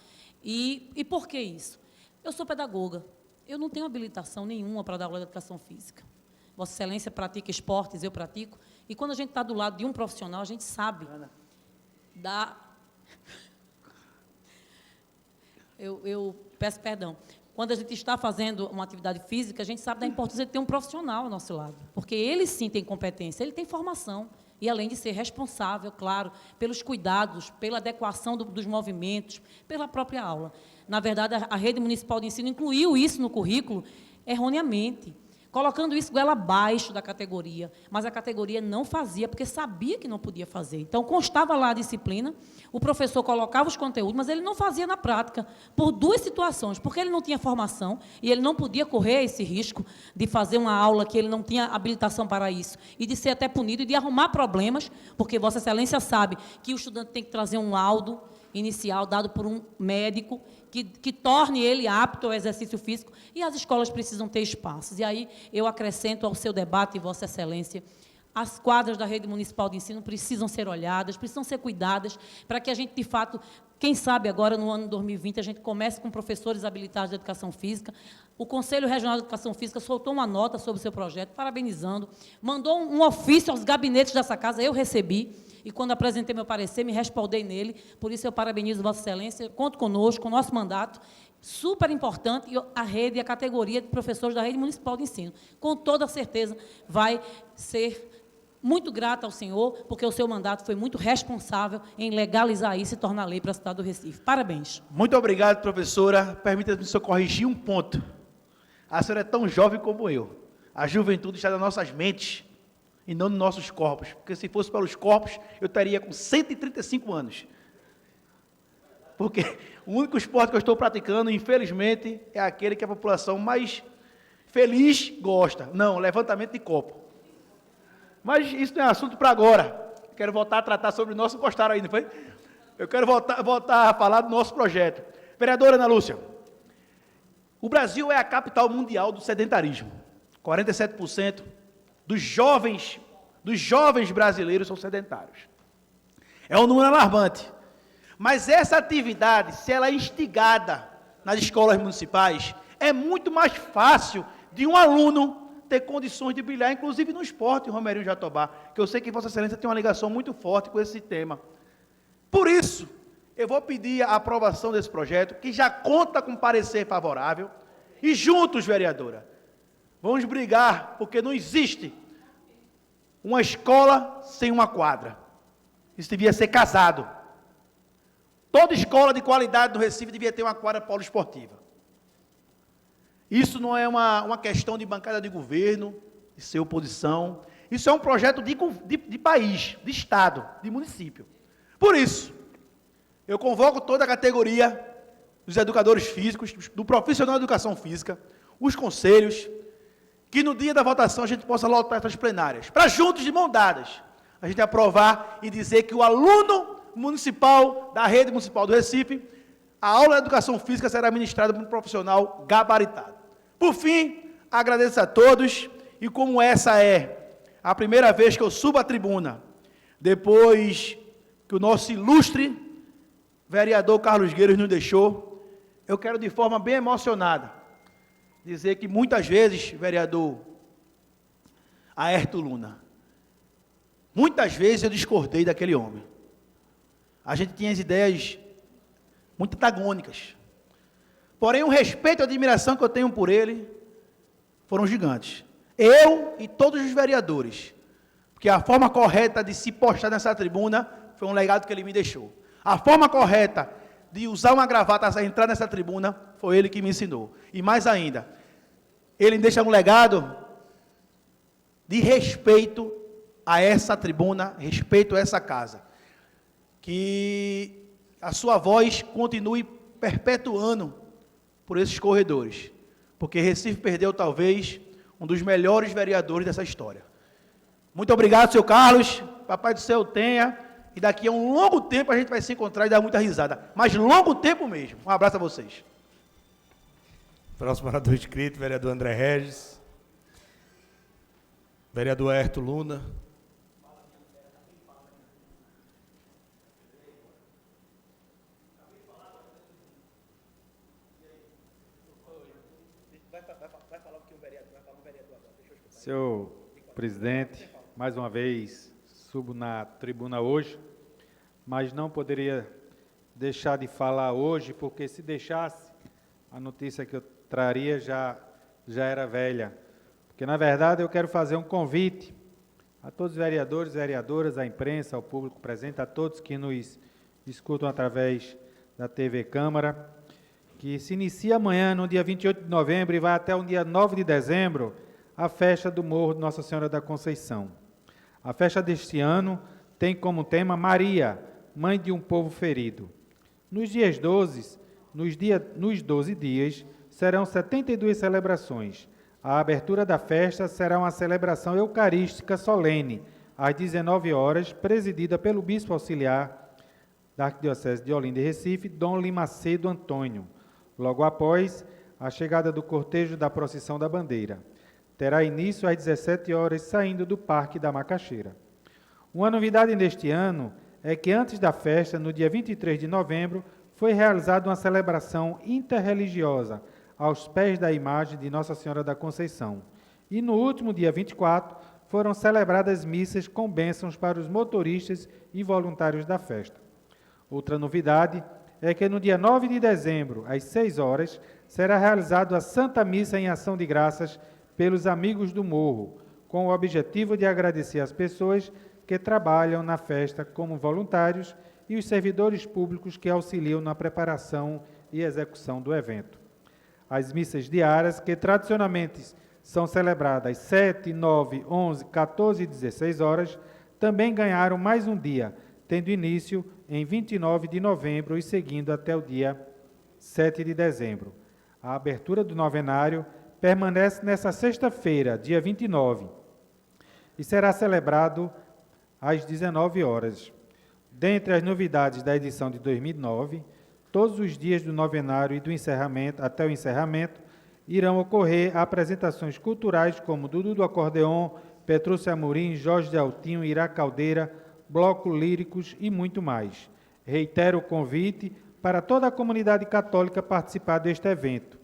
E por que isso? Eu sou pedagoga, eu não tenho habilitação nenhuma para dar aula de educação física. Vossa Excelência pratica esportes, eu pratico, e quando a gente está do lado de um profissional, a gente sabe Eu peço perdão. Quando a gente está fazendo uma atividade física, a gente sabe da importância de ter um profissional ao nosso lado, porque ele sim tem competência, ele tem formação, e além de ser responsável, claro, pelos cuidados, pela adequação dos movimentos, pela própria aula. Na verdade, a Rede Municipal de Ensino incluiu isso no currículo erroneamente, colocando isso goela abaixo da categoria, mas a categoria não fazia, porque sabia que não podia fazer. Então, constava lá a disciplina, o professor colocava os conteúdos, mas ele não fazia na prática, por 2 situações, porque ele não tinha formação, e ele não podia correr esse risco de fazer uma aula que ele não tinha habilitação para isso, e de ser até punido, e de arrumar problemas, porque Vossa Excelência sabe que o estudante tem que trazer um laudo inicial dado por um médico, que torne ele apto ao exercício físico, e as escolas precisam ter espaços. E aí eu acrescento ao seu debate, Vossa Excelência, as quadras da Rede Municipal de Ensino precisam ser olhadas, precisam ser cuidadas, para que a gente, de fato, quem sabe agora, no ano 2020, a gente comece com professores habilitados de educação física. O Conselho Regional de Educação Física soltou uma nota sobre o seu projeto, parabenizando, mandou um ofício aos gabinetes dessa casa, eu recebi, e quando apresentei meu parecer, me respaldei nele, por isso eu parabenizo Vossa Excelência, conto conosco, com o nosso mandato, super importante, e a rede e a categoria de professores da Rede Municipal de Ensino, com toda certeza, vai ser muito grata ao senhor, porque o seu mandato foi muito responsável em legalizar isso e tornar lei para a cidade do Recife. Parabéns. Muito obrigado, professora. Permita-me só corrigir um ponto. A senhora é tão jovem como eu. A juventude está nas nossas mentes e não nos nossos corpos, porque se fosse pelos corpos, eu estaria com 135 anos. Porque o único esporte que eu estou praticando, infelizmente, é aquele que a população mais feliz gosta. Não, levantamento de copo. Mas isso não é assunto para agora. Quero voltar a tratar sobre o nosso... Gostaram aí, não foi? Eu quero voltar a falar do nosso projeto. Vereadora Ana Lúcia, o Brasil é a capital mundial do sedentarismo. 47% dos jovens brasileiros são sedentários. É um número alarmante. Mas essa atividade, se ela é instigada nas escolas municipais, é muito mais fácil de um aluno ter condições de brilhar, inclusive no esporte, Romerinho Jatobá, que eu sei que Vossa Excelência tem uma ligação muito forte com esse tema. Por isso, eu vou pedir a aprovação desse projeto, que já conta com parecer favorável, e juntos, vereadora, vamos brigar, porque não existe uma escola sem uma quadra. Isso devia ser casado. Toda escola de qualidade do Recife devia ter uma quadra poliesportiva. Isso não é uma questão de bancada de governo, de ser oposição. Isso é um projeto de país, de Estado, de município. Por isso, eu convoco toda a categoria dos educadores físicos, do profissional de educação física, os conselhos, que no dia da votação a gente possa lotar essas plenárias, para juntos, de mão dadas, a gente aprovar e dizer que o aluno municipal da rede municipal do Recife, a aula de educação física será ministrada por um profissional gabaritado. Por fim, agradeço a todos, e como essa é a primeira vez que eu subo à tribuna, depois que o nosso ilustre vereador Carlos Gueiros nos deixou, eu quero de forma bem emocionada dizer que muitas vezes, vereador Aérto Luna, muitas vezes eu discordei daquele homem. A gente tinha as ideias muito antagônicas. Porém, o respeito e a admiração que eu tenho por ele foram gigantes. Eu e todos os vereadores. Porque a forma correta de se postar nessa tribuna foi um legado que ele me deixou. A forma correta de usar uma gravata para entrar nessa tribuna foi ele que me ensinou. E mais ainda, ele me deixa um legado de respeito a essa tribuna, respeito a essa casa. Que a sua voz continue perpetuando por esses corredores. Porque Recife perdeu, talvez, um dos melhores vereadores dessa história. Muito obrigado, seu Carlos. Papai do céu tenha. E daqui a um longo tempo a gente vai se encontrar e dar muita risada. Mas longo tempo mesmo. Um abraço a vocês. Próximo orador inscrito, vereador André Regis. Vereador Aérto Luna. Senhor presidente, mais uma vez subo na tribuna hoje, mas não poderia deixar de falar hoje, porque se deixasse, a notícia que eu traria já era velha. Porque, na verdade, eu quero fazer um convite a todos os vereadores, vereadoras, à imprensa, ao público presente, a todos que nos escutam através da TV Câmara, que se inicia amanhã, no dia 28 de novembro, e vai até o dia 9 de dezembro, a festa do Morro de Nossa Senhora da Conceição. A festa deste ano tem como tema Maria, Mãe de um Povo Ferido. Nos 12 dias, serão 72 celebrações. A abertura da festa será uma celebração eucarística solene, às 19 horas, presidida pelo bispo auxiliar da Arquidiocese de Olinda e Recife, Dom Limacedo Antônio. Logo após, a chegada do cortejo da procissão da bandeira. Terá início às 17 horas, saindo do Parque da Macaxeira. Uma novidade neste ano é que antes da festa, no dia 23 de novembro, foi realizada uma celebração interreligiosa aos pés da imagem de Nossa Senhora da Conceição. E no último dia 24, foram celebradas missas com bênçãos para os motoristas e voluntários da festa. Outra novidade é que no dia 9 de dezembro, às 6 horas, será realizada a Santa Missa em Ação de Graças pelos amigos do Morro, com o objetivo de agradecer as pessoas que trabalham na festa como voluntários e os servidores públicos que auxiliam na preparação e execução do evento. As missas diárias, que tradicionalmente são celebradas às 7, 9, 11, 14 e 16 horas, também ganharam mais um dia, tendo início em 29 de novembro e seguindo até o dia 7 de dezembro. A abertura do novenário permanece nesta sexta-feira, dia 29, e será celebrado às 19 horas. Dentre as novidades da edição de 2009, todos os dias do novenário e do encerramento, até o encerramento, irão ocorrer apresentações culturais como Dudu do Acordeon, Petrúcio Amorim, Jorge de Altinho, Ira Caldeira, Bloco Líricos e muito mais. Reitero o convite para toda a comunidade católica participar deste evento,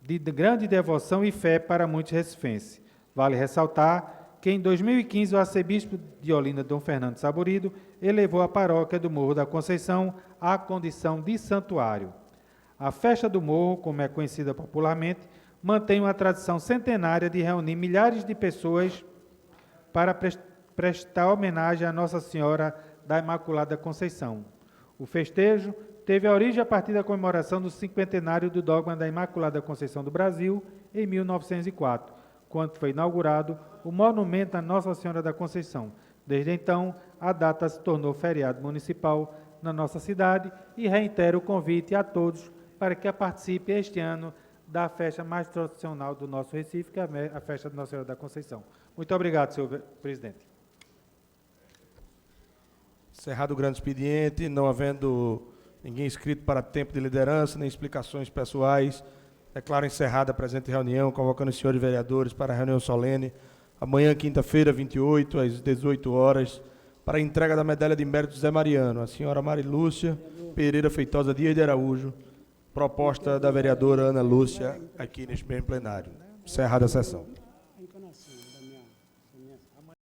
de grande devoção e fé para muitos recifenses. Vale ressaltar que em 2015 o arcebispo de Olinda, Dom Fernando Saburido, elevou a paróquia do Morro da Conceição à condição de santuário. A festa do Morro, como é conhecida popularmente, mantém uma tradição centenária de reunir milhares de pessoas para prestar homenagem à Nossa Senhora da Imaculada Conceição. O festejo teve a origem a partir da comemoração do cinquentenário do dogma da Imaculada Conceição do Brasil, em 1904, quando foi inaugurado o monumento à Nossa Senhora da Conceição. Desde então, a data se tornou feriado municipal na nossa cidade e reitero o convite a todos para que participe este ano da festa mais tradicional do nosso Recife, que é a festa de Nossa Senhora da Conceição. Muito obrigado, senhor presidente. Encerrado o grande expediente, não havendo ninguém inscrito para tempo de liderança, nem explicações pessoais, declaro encerrada a presente reunião, convocando os senhores vereadores para a reunião solene, amanhã, quinta-feira, 28, às 18 horas, para a entrega da medalha de mérito Zé Mariano, a senhora Marilúcia Pereira Feitosa Dias de Araújo, proposta da vereadora Ana Lúcia, aqui neste mesmo plenário. Encerrada a sessão.